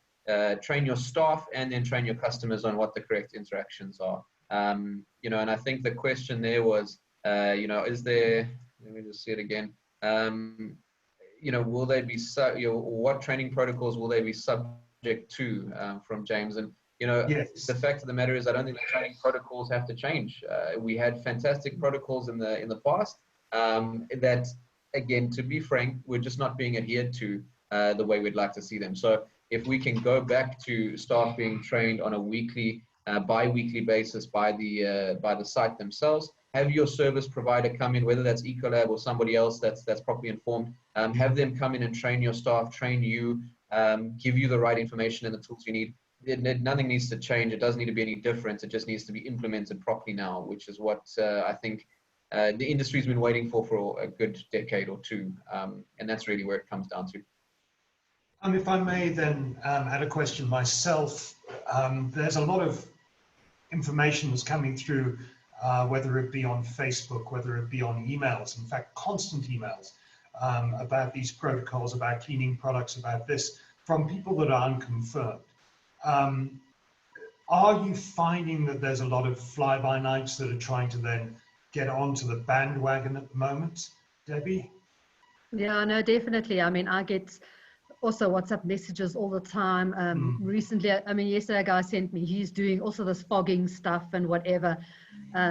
S2: train your staff and then train your customers on what the correct interactions are. And I think the question there was, is there? Let me just see it again. Will they be what training protocols will they be subject to? From James, and yes. The fact of the matter is, I don't think the training protocols have to change. We had fantastic protocols in the past that, again, to be frank, we're just not being adhered to the way we'd like to see them. So if we can go back to staff being trained on a weekly, bi-weekly basis by the site themselves, have your service provider come in, whether that's Ecolab or somebody else that's properly informed, have them come in and train your staff, train you, give you the right information and the tools you need. Nothing needs to change. It doesn't need to be any different. It just needs to be implemented properly now, which is what I think the industry's been waiting for a good decade or two, and that's really where it comes down to.
S1: If I may then add a question myself, there's a lot of information that's coming through, whether it be on Facebook, whether it be on emails, in fact, constant emails about these protocols, about cleaning products, about this, from people that are unconfirmed. Are you finding that there's a lot of fly-by-nights that are trying to then get onto the bandwagon at the moment, Debbie?
S3: Yeah, no, definitely. I mean, I get also WhatsApp messages all the time. Recently, yesterday a guy sent me, he's doing also this fogging stuff and whatever,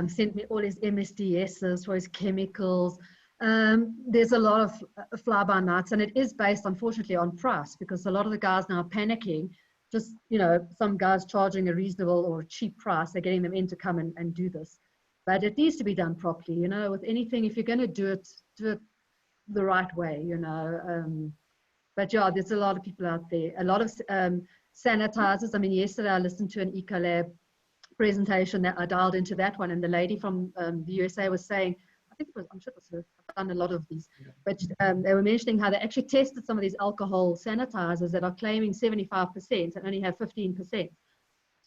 S3: sent me all his MSDSs for his chemicals. There's a lot of fly-by-nights, and it is based, unfortunately, on price, because a lot of the guys now are panicking. Just, some guys charging a reasonable or a cheap price, they're getting them in to come and do this. But it needs to be done properly. With anything, if you're going to do it the right way, you know. But yeah, there's a lot of people out there, a lot of sanitizers. I mean, yesterday I listened to an Ecolab presentation that I dialed into that one, and the lady from the USA was saying, I think it was, I'm sure it was her, I've done a lot of these, but they were mentioning how they actually tested some of these alcohol sanitizers that are claiming 75% and only have 15%.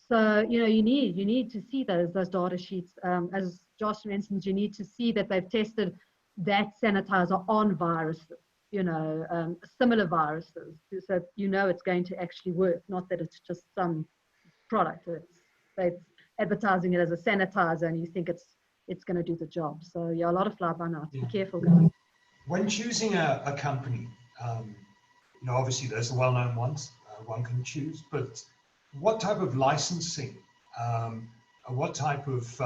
S3: So, you know, you need to see those data sheets. As Josh mentioned, you need to see that they've tested that sanitizer on viruses, you know, similar viruses, so you know it's going to actually work, not that it's just some product. It's advertising it as a sanitizer and you think it's going to do the job. So yeah, a lot of fly-by-nights. Be careful, guys.
S1: When choosing a company, you know, obviously there's the well-known ones one can choose, but what type of licensing, what type of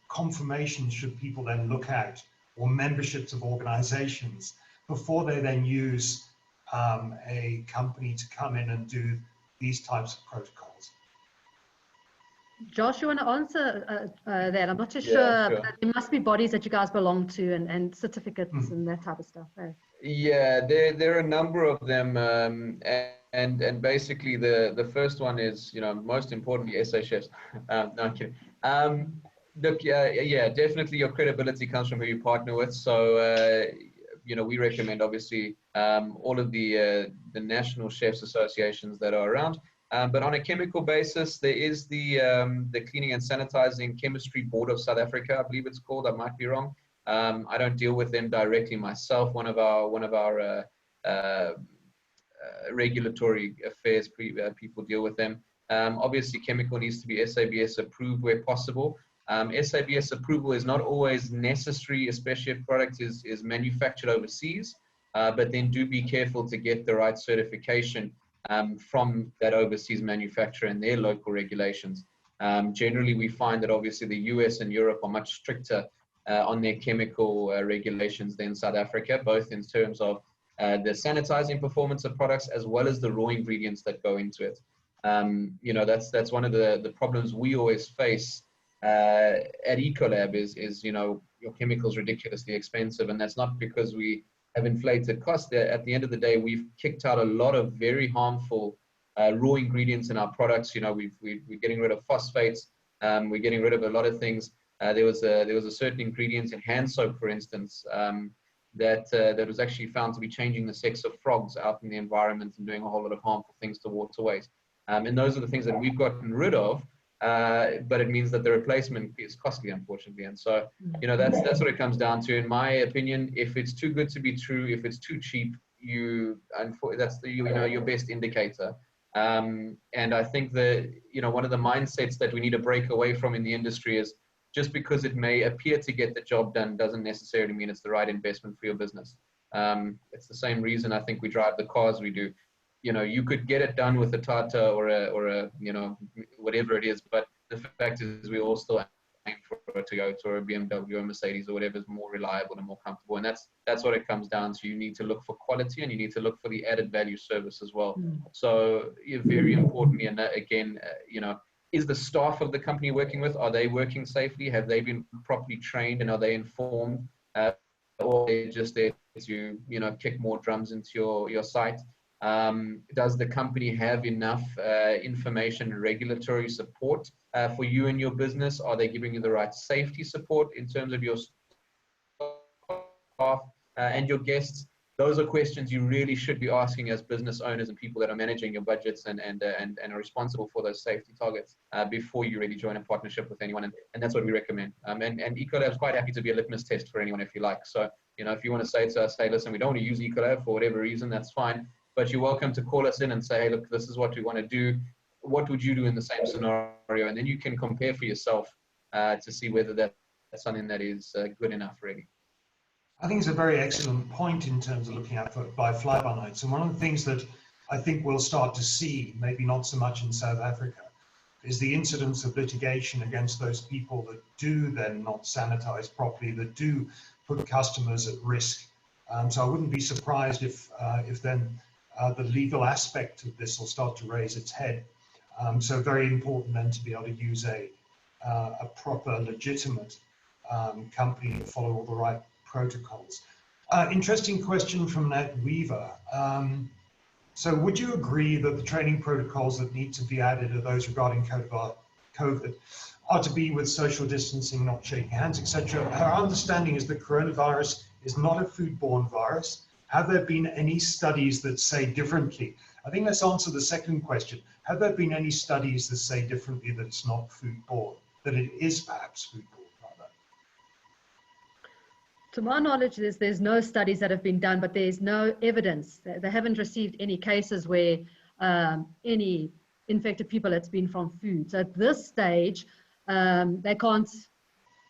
S1: confirmation should people then look at, or memberships of organizations, before they then use a company to come in and do these types of protocols?
S3: Josh, you want to answer that? I'm not too sure,
S2: sure.
S3: but there must be bodies that you guys belong to and certificates and that type of stuff.
S2: Yeah, there are a number of them, and basically the first one is, you know, most importantly, SA Chefs. No, I'm kidding. Look, yeah, definitely your credibility comes from who you partner with. So, you know, we recommend obviously all of the national chefs associations that are around. But on a chemical basis, there is the Cleaning and Sanitizing Chemistry Board of South Africa, I believe it's called. I might be wrong. I don't deal with them directly myself. One of our regulatory affairs people deal with them. Obviously, chemical needs to be SABS approved where possible. SABS approval is not always necessary, especially if product is manufactured overseas. But then do be careful to get the right certification from that overseas manufacturer and their local regulations. Generally, we find that obviously the US and Europe are much stricter on their chemical regulations than South Africa, both in terms of the sanitizing performance of products as well as the raw ingredients that go into it. You know, that's one of the problems we always face at Ecolab is, you know, your chemicals ridiculously expensive, and that's not because we have inflated costs. At the end of the day, we've kicked out a lot of very harmful raw ingredients in our products. You know, we're getting rid of phosphates. We're getting rid of a lot of things. There was a certain ingredient in hand soap, for instance, that was actually found to be changing the sex of frogs out in the environment and doing a whole lot of harmful things to waterways. And those are the things that we've gotten rid of. But it means that the replacement is costly, unfortunately. And so, you know, that's what it comes down to. In my opinion, if it's too good to be true, if it's too cheap, that's your best indicator. And I think that, you know, one of the mindsets that we need to break away from in the industry is just because it may appear to get the job done doesn't necessarily mean it's the right investment for your business. It's the same reason I think we drive the cars we do. You know, you could get it done with a Tata or a you know, whatever it is, but the fact is we all still aim for a Toyota or a BMW or a Mercedes or whatever is more reliable and more comfortable. And that's what it comes down to. You need to look for quality and you need to look for the added value service as well. So very importantly, and again, you know, is the staff of the company you're working with, are they working safely? Have they been properly trained and are they informed? Or are they just there to, you know, kick more drums into your site? Does the company have enough information and regulatory support for you and your business? Are they giving you the right safety support in terms of your staff and your guests? Those are questions you really should be asking as business owners and people that are managing your budgets and are responsible for those safety targets before you really join a partnership with anyone. And that's what we recommend. And Ecolab is quite happy to be a litmus test for anyone if you like. So, you know, if you want to say to us, hey, listen, we don't want to use Ecolab for whatever reason, that's fine. But you're welcome to call us in and say, hey, look, this is what we want to do. What would you do in the same scenario? And then you can compare for yourself to see whether that's something that is good enough, really.
S1: I think it's a very excellent point in terms of looking at by fly-by-nights. And one of the things that I think we'll start to see, maybe not so much in South Africa, is the incidence of litigation against those people that do then not sanitize properly, that do put customers at risk. So I wouldn't be surprised if then the legal aspect of this will start to raise its head. So very important then to be able to use a proper, legitimate company to follow all the right protocols. Interesting question from Nat Weaver. So would you agree that the training protocols that need to be added are those regarding COVID are to be with social distancing, not shaking hands, etc.? Our understanding is that coronavirus is not a foodborne virus. Have there been any studies that say differently? I think let's answer the second question. Have there been any studies that say differently that it's not foodborne, that it is perhaps foodborne rather?
S3: To my knowledge, there's no studies that have been done, but there's no evidence. They haven't received any cases where any infected people, it's been from food. So at this stage, they can't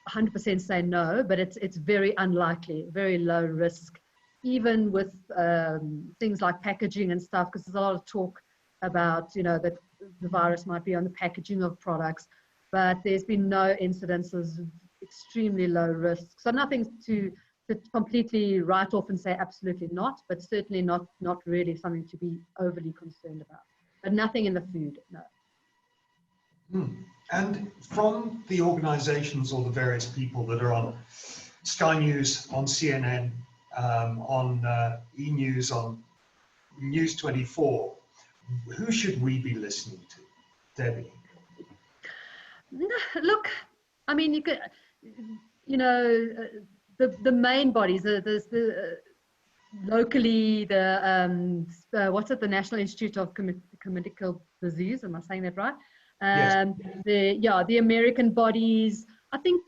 S3: 100% say no, but it's very unlikely, very low risk, even with things like packaging and stuff, because there's a lot of talk about, that the virus might be on the packaging of products, but there's been no incidences, extremely low risk. So nothing to completely write off and say absolutely not, but certainly not really something to be overly concerned about. But nothing in the food, no.
S1: And from the organizations or the various people that are on Sky News, on CNN, on E! News, on News 24, who should we be listening to, Debbie?
S3: Look, I mean, you could, the main bodies, locally, what's it, the National Institute of Communicable Disease, am I saying that right?
S1: Yes.
S3: The American bodies. I think,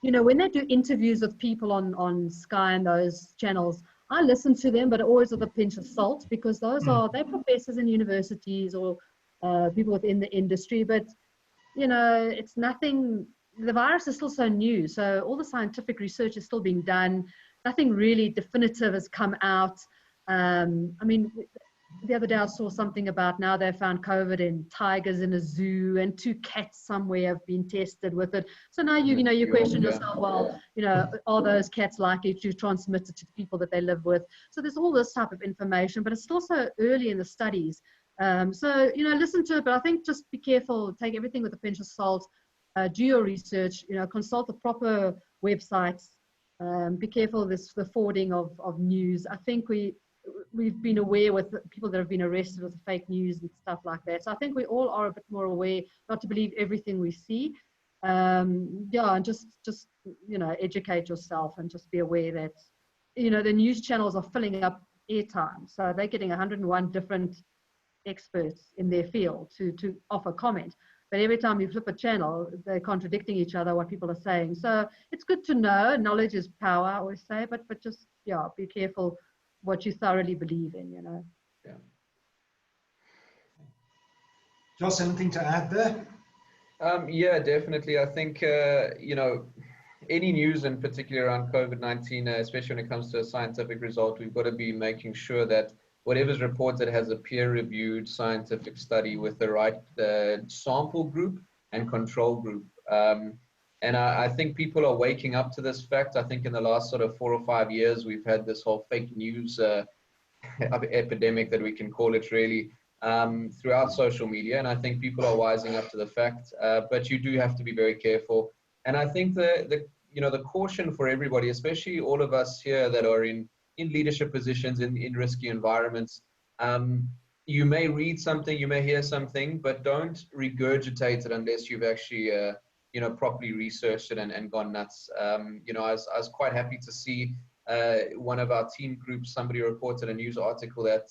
S3: when they do interviews with people on Sky and those channels, I listen to them, but always with a pinch of salt, because they're professors in universities or people within the industry, but it's nothing. The virus is still so new, so all the scientific research is still being done. Nothing really definitive has come out. I mean, the other day I saw something about now they found COVID in tigers in a zoo, and 2 cats somewhere have been tested with it. So now you question yourself, well, are those cats likely to transmit it to the people that they live with? So there's all this type of information, but it's still so early in the studies. So listen to it, but I think just be careful, take everything with a pinch of salt. Do your research, consult the proper websites, be careful of the forwarding of news. I think we've been aware with people that have been arrested with fake news and stuff like that. So I think we all are a bit more aware not to believe everything we see. And just educate yourself and just be aware that, the news channels are filling up airtime. So they're getting 101 different experts in their field to offer comment. But every time you flip a channel, they're contradicting each other, what people are saying. So it's good to know. Knowledge is power, I always say, but just, be careful what you thoroughly believe in,
S2: Yeah.
S1: Joss, anything to add there?
S2: Yeah, definitely. I think, any news in particular around COVID-19, especially when it comes to a scientific result, we've got to be making sure that whatever's reported has a peer-reviewed scientific study with the right sample group and control group. And I think people are waking up to this fact. I think in the last sort of 4 or 5 years, we've had this whole fake news epidemic, that we can call it, really, throughout social media. And I think people are wising up to the fact, but you do have to be very careful. And I think the caution for everybody, especially all of us here that are in leadership positions in risky environments, you may read something, you may hear something, but don't regurgitate it unless you've actually properly researched it and gone nuts. I was quite happy to see one of our team groups, somebody reported a news article that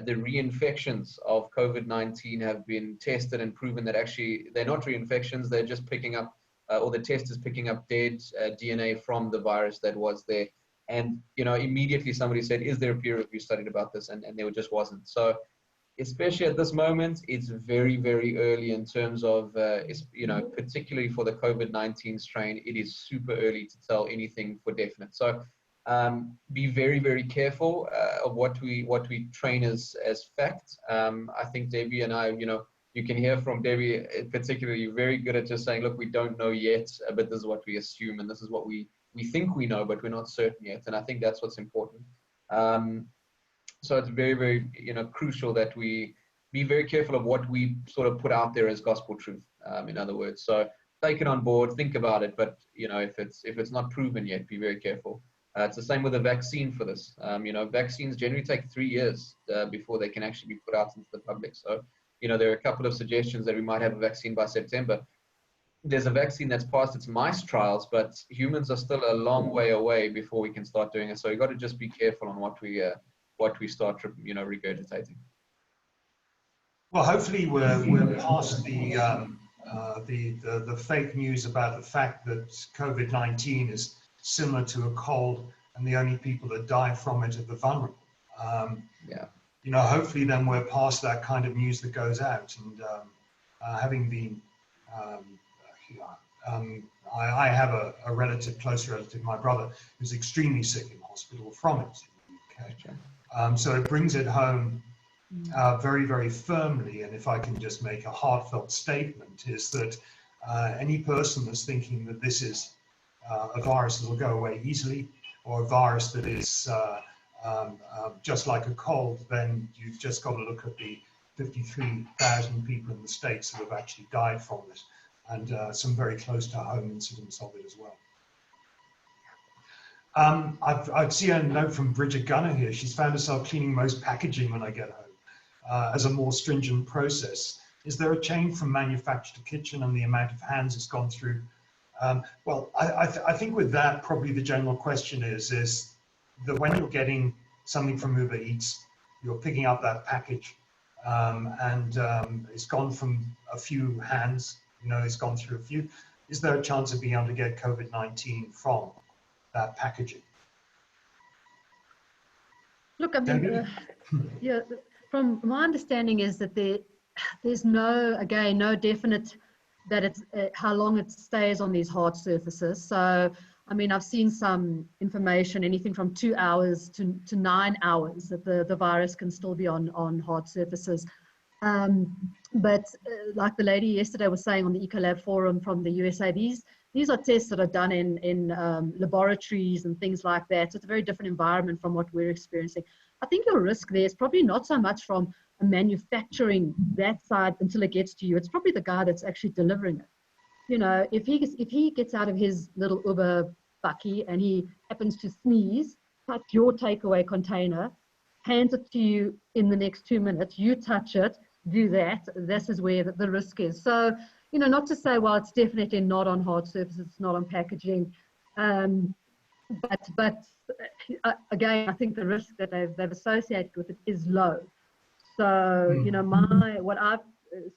S2: the reinfections of COVID-19 have been tested and proven that actually they're not reinfections, they're just picking up, or the test is picking up dead DNA from the virus that was there. And, immediately somebody said, is there a peer review study about this? And there just wasn't. So especially at this moment, it's very, very early in terms of, particularly for the COVID-19 strain, it is super early to tell anything for definite. So be very, very careful of what we train as fact. I think Debbie and I, you can hear from Debbie particularly, very good at just saying, look, we don't know yet, but this is what we assume, and this is what we think we know, but we're not certain yet. And I think that's what's important. So it's very, very, crucial that we be very careful of what we sort of put out there as gospel truth, in other words. So take it on board, think about it, but, if it's not proven yet, be very careful. It's the same with a vaccine for this. You know, vaccines generally take 3 years before they can actually be put out into the public. So, you know, there are a couple of suggestions that we might have a vaccine by September. There's a vaccine that's passed its mice trials, but humans are still a long way away before we can start doing it. So we've got to just be careful on what we start, you know, regurgitating.
S1: Well, hopefully we're past the fake news about the fact that COVID-19 is similar to a cold, and the only people that die from it are the vulnerable.
S2: Yeah.
S1: You know, hopefully then we're past that kind of news that goes out. And having been, I have a relative, close relative, my brother, who's extremely sick in hospital from it. Okay. So it brings it home very, very firmly. And if I can just make a heartfelt statement, is that any person that's thinking that this is a virus that will go away easily, or a virus that is just like a cold, then you've just got to look at the 53,000 people in the States who have actually died from it, and some very close to home incidents of it as well. I've seen a note from Bridget Gunner here. She's found herself cleaning most packaging when I get home as a more stringent process. Is there a change from manufacturer to kitchen and the amount of hands it's gone through? Well, I think with that, probably the general question is that when you're getting something from Uber Eats, you're picking up that package and it's gone from a few hands, you know, it's gone through a few. Is there a chance of being able to get COVID-19 from that packaging?
S3: Look, I mean, yeah, from my understanding is that there's no definite that it's how long it stays on these hard surfaces. So, I mean, I've seen some information, anything from 2 hours to 9 hours, that the virus can still be on hard surfaces. But like the lady yesterday was saying on the Ecolab forum from the USA, these are tests that are done in laboratories and things like that. So it's a very different environment from what we're experiencing. I think your risk there is probably not so much from manufacturing that side until it gets to you. It's probably the guy that's actually delivering it. You know, if he gets out of his little Uber bucky and he happens to sneeze, touch your takeaway container, hands it to you in the next 2 minutes, you touch it, do that. This is where the risk is. So, you know, not to say, well, it's definitely not on hard surfaces, it's not on packaging. But again, I think the risk that they've associated with it is low. So, you know, what I've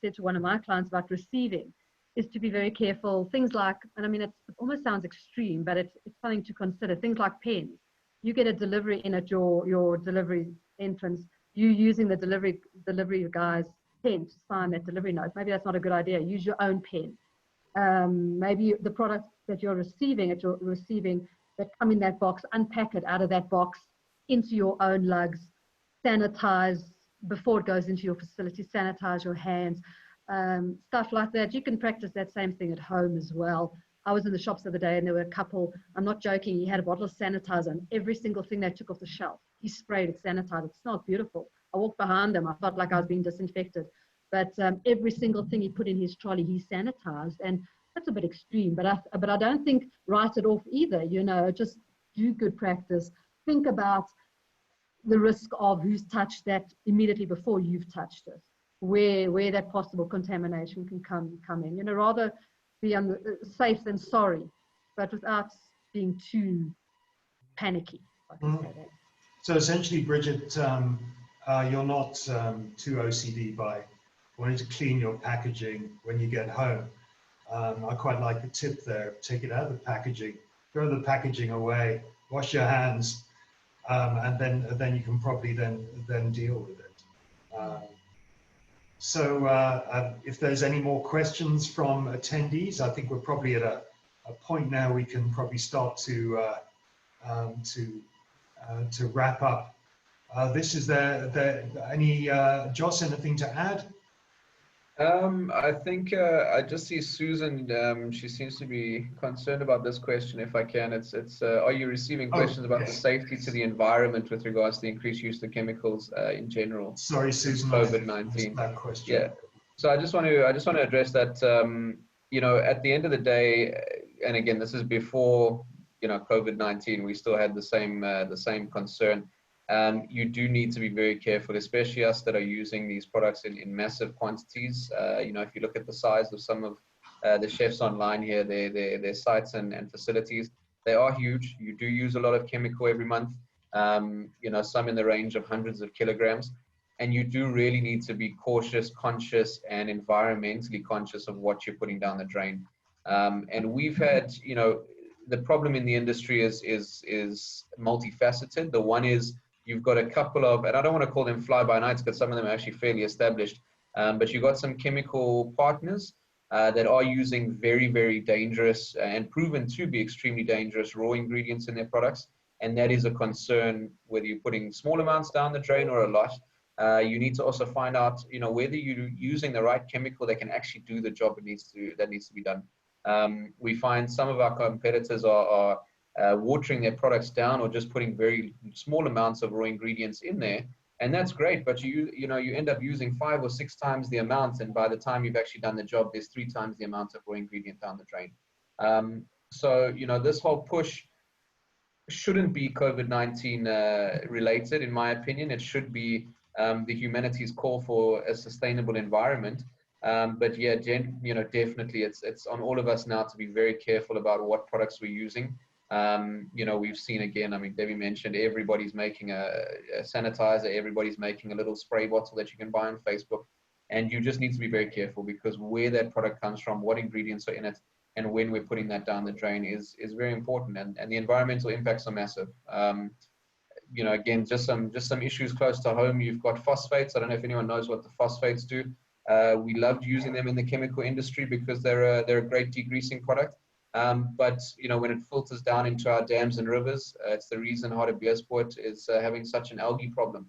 S3: said to one of my clients about receiving is to be very careful. Things like, and I mean, it almost sounds extreme, but it's something to consider. Things like pens. You get a delivery in at your delivery entrance, you using the delivery guy's pen to sign that delivery note. Maybe that's not a good idea. Use your own pen. Maybe the products that you're receiving that come in that box, unpack it out of that box into your own lugs, sanitize before it goes into your facility, sanitize your hands, stuff like that. You can practice that same thing at home as well. I was in the shops the other day and there were a couple, I'm not joking, he had a bottle of sanitizer and every single thing they took off the shelf, he sprayed it, sanitized. It smelled beautiful. I walked behind them, I felt like I was being disinfected. But every single thing he put in his trolley, he sanitized. And that's a bit extreme, but I don't think write it off either, you know, just do good practice. Think about the risk of who's touched that immediately before you've touched it, where that possible contamination can come in. You know, rather be on the safe than sorry, but without being too panicky. If I can say that.
S1: So essentially, Bridget, you're not too OCD by wanting to clean your packaging when you get home. I quite like the tip there. Take it out of the packaging, throw the packaging away, wash your hands, and then you can probably then deal with it. So if there's any more questions from attendees, I think we're probably at a point now we can probably start to wrap up. Is there any Joss, anything to add?
S2: I think I just see Susan. She seems to be concerned about this question. If I can, it's are you receiving questions about the safety to the environment with regards to the increased use of chemicals in general?
S1: Sorry, Susan.
S2: COVID-19.
S1: That question.
S2: Yeah. So I just want to address that. You know, at the end of the day, and again, this is before COVID-19, we still had the same concern. You do need to be very careful, especially us that are using these products in massive quantities. If you look at the size of some of the chefs online here, their sites and facilities, they are huge. You do use a lot of chemical every month, some in the range of hundreds of kilograms. And you do really need to be cautious, conscious, and environmentally conscious of what you're putting down the drain. And we've had, the problem in the industry is multifaceted. The one is you've got a couple of, and I don't want to call them fly-by-nights because some of them are actually fairly established, but you've got some chemical partners that are using very, very dangerous and proven to be extremely dangerous raw ingredients in their products. And that is a concern whether you're putting small amounts down the drain or a lot. You need to also find out, whether you're using the right chemical that can actually do the job that needs to be done. We find some of our competitors are watering their products down or just putting very small amounts of raw ingredients in there, and that's great. But you end up using 5 or 6 times the amount, and by the time you've actually done the job, there's 3 times the amount of raw ingredient down the drain. So this whole push shouldn't be COVID-19 related, in my opinion. It should be the humanity's call for a sustainable environment. But yeah, definitely it's on all of us now to be very careful about what products we're using. We've seen, again, Debbie mentioned, everybody's making a sanitizer, everybody's making a little spray bottle that you can buy on Facebook. And you just need to be very careful, because where that product comes from, what ingredients are in it, and when we're putting that down the drain is very important. And the environmental impacts are massive. Again, just some issues close to home. You've got phosphates. I don't know if anyone knows what the phosphates do. We loved using them in the chemical industry because they're a great degreasing product. But when it filters down into our dams and rivers, it's the reason Hartbeespoort is having such an algae problem.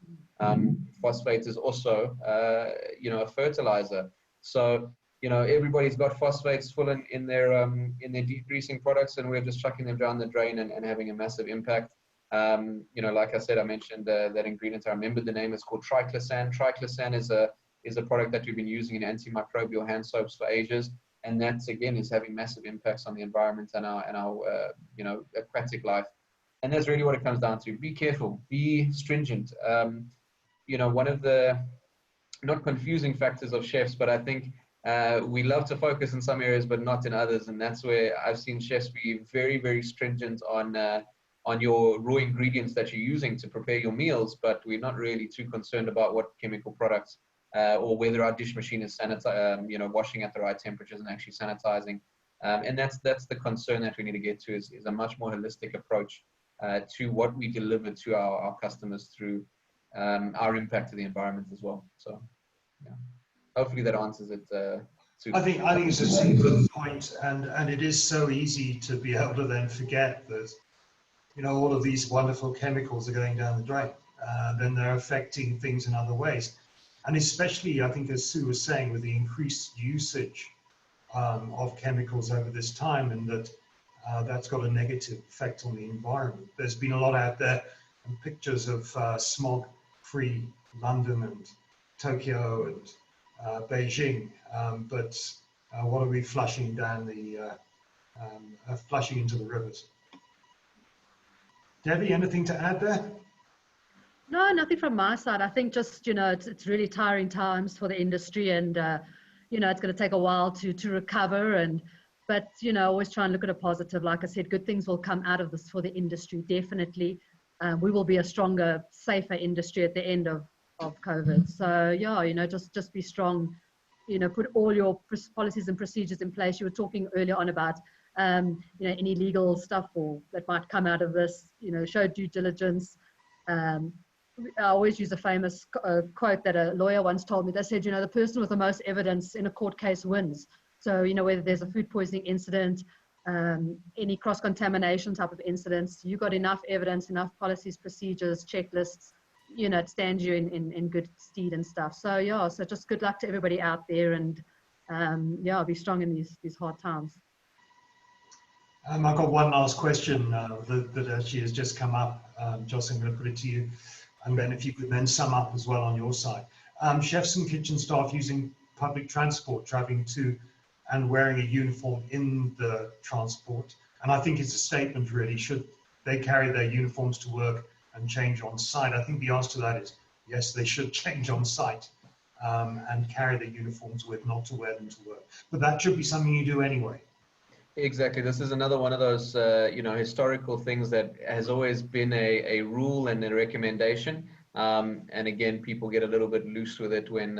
S2: Phosphate is also a fertilizer. So everybody's got phosphates full in their degreasing products, and we're just chucking them down the drain and having a massive impact. Like I said, I mentioned that ingredient. I remember the name. It's called triclosan. Triclosan is a product that we've been using in antimicrobial hand soaps for ages, and that again is having massive impacts on the environment and our aquatic life. And that's really what it comes down to. Be careful, be stringent. One of the not confusing factors of chefs, but I think we love to focus in some areas but not in others, and that's where I've seen chefs be very, very stringent on your raw ingredients that you're using to prepare your meals, but we're not really too concerned about what chemical products or whether our dish machine is washing at the right temperatures and actually sanitizing. And that's the concern that we need to get to, is a much more holistic approach to what we deliver to our customers through our impact to the environment as well. So, yeah, hopefully that answers it.
S1: I think it's a super point, and it is so easy to be able to then forget that all of these wonderful chemicals are going down the drain. Then they're affecting things in other ways. And especially, I think, as Sue was saying, with the increased usage of chemicals over this time, and that's got a negative effect on the environment. There's been a lot out there, and pictures of smog-free London and Tokyo and Beijing. But what are we flushing down flushing into the rivers? Debbie, anything to add there?
S3: No, nothing from my side. I think just, it's really tiring times for the industry, and, it's going to take a while to recover. But always try and look at a positive. Like I said, good things will come out of this for the industry, definitely. We will be a stronger, safer industry at the end of COVID. So, yeah, just be strong, put all your policies and procedures in place. You were talking earlier on about, any legal stuff that might come out of this, show due diligence. I always use a famous quote that a lawyer once told me. They said, the person with the most evidence in a court case wins. So, whether there's a food poisoning incident, any cross-contamination type of incidents, you got enough evidence, enough policies, procedures, checklists, it stands you in good stead and stuff. So, yeah, so just good luck to everybody out there, and, be strong in these hard times.
S1: I've got one last question that actually has just come up. Joss, I'm going to put it to you. And then if you could then sum up as well on your side. Chefs and kitchen staff using public transport, traveling to and wearing a uniform in the transport. And I think it's a statement really, should they carry their uniforms to work and change on site? I think the answer to that is yes, they should change on site and carry their uniforms with, not to wear them to work. But that should be something you do anyway.
S2: Exactly. This is another one of those, historical things that has always been a rule and a recommendation. And again, people get a little bit loose with it when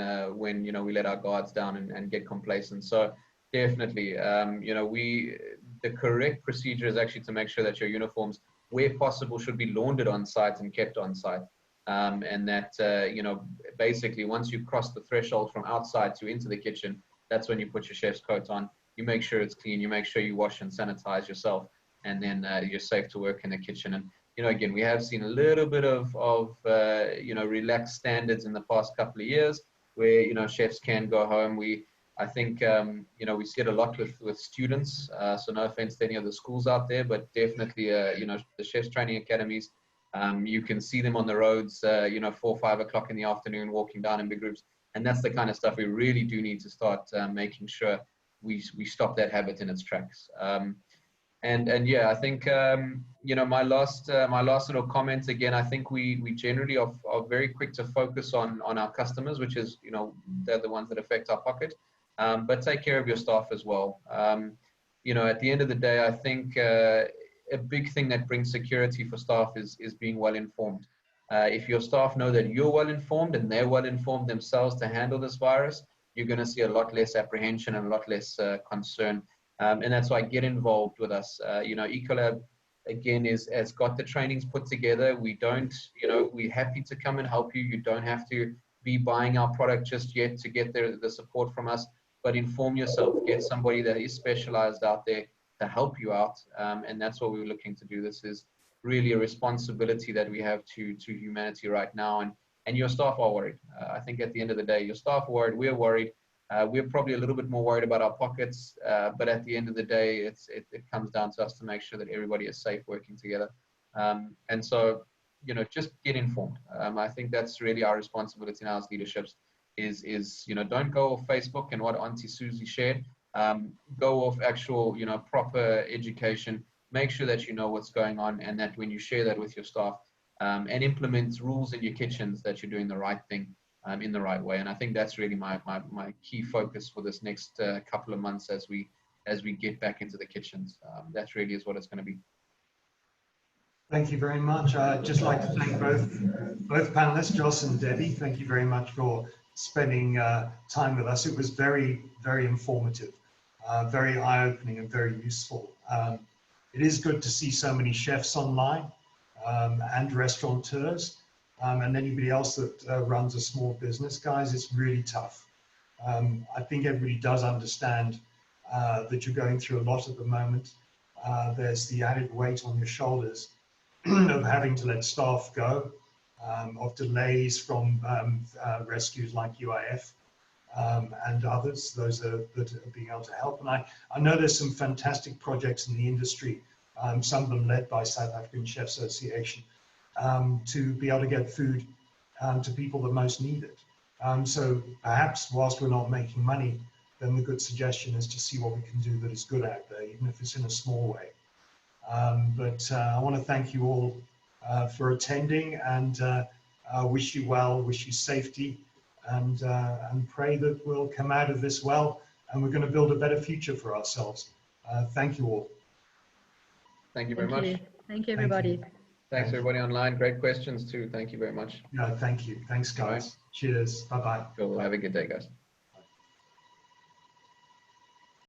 S2: we let our guards down and get complacent. So definitely, the correct procedure is actually to make sure that your uniforms, where possible, should be laundered on site and kept on site. And that, basically once you cross the threshold from outside to into the kitchen, that's when you put your chef's coat on. You make sure it's clean, you make sure you wash and sanitize yourself, and then you're safe to work in the kitchen. And, again, we have seen a little bit of relaxed standards in the past couple of years where, chefs can go home. I think, we see it a lot with students. So no offense to any of the schools out there, but definitely, the chefs training academies, you can see them on the roads, 4 or 5 o'clock in the afternoon, walking down in big groups. And that's the kind of stuff we really do need to start making sure we stop that habit in its tracks. And yeah, I think, my last little comment, again, I think we generally are very quick to focus on our customers, which is, they're the ones that affect our pocket. But take care of your staff as well. At the end of the day, I think a big thing that brings security for staff is being well informed. If your staff know that you're well informed and they're well informed themselves to handle this virus, you're going to see a lot less apprehension and a lot less concern. And that's why get involved with us. Ecolab, again, has got the trainings put together. We don't, we're happy to come and help you. You don't have to be buying our product just yet to get the support from us, but inform yourself. Get somebody that is specialized out there to help you out. And that's what we're looking to do. This is really a responsibility that we have to humanity right now. And your staff are worried. I think at the end of the day, your staff are worried, we're worried. We're probably a little bit more worried about our pockets, but at the end of the day, it comes down to us to make sure that everybody is safe working together. And so, just get informed. I think that's really our responsibility now as leaderships is don't go off Facebook and what Auntie Susie shared. Go off actual, proper education. Make sure that you know what's going on, and that when you share that with your staff, and implement rules in your kitchens, that you're doing the right thing in the right way. And I think that's really my key focus for this next couple of months as we get back into the kitchens. That really is what it's going to be.
S1: Thank you very much. I'd just like to thank both panelists, Joss and Debbie. Thank you very much for spending time with us. It was very, very informative, very eye-opening and very useful. It is good to see so many chefs online and restaurateurs and anybody else that runs a small business. Guys, it's really tough. I think everybody does understand that you're going through a lot at the moment. There's the added weight on your shoulders of having to let staff go, of delays from rescues like UIF and others, those that are being able to help. And I know there's some fantastic projects in the industry, some of them led by South African Chef Association, to be able to get food to people that most need it. So perhaps whilst we're not making money, then the good suggestion is to see what we can do that is good out there, even if it's in a small way. But I want to thank you all for attending, and wish you well, wish you safety, and pray that we'll come out of this well, and we're going to build a better future for ourselves. Thank you all.
S2: Thank you very much.
S3: Thank you, everybody.
S2: Thanks, everybody online. Great questions too. Thank you very much.
S1: Yeah, thank you. Thanks, guys. Cheers. Bye-bye.
S2: Cool. Have a good day, guys.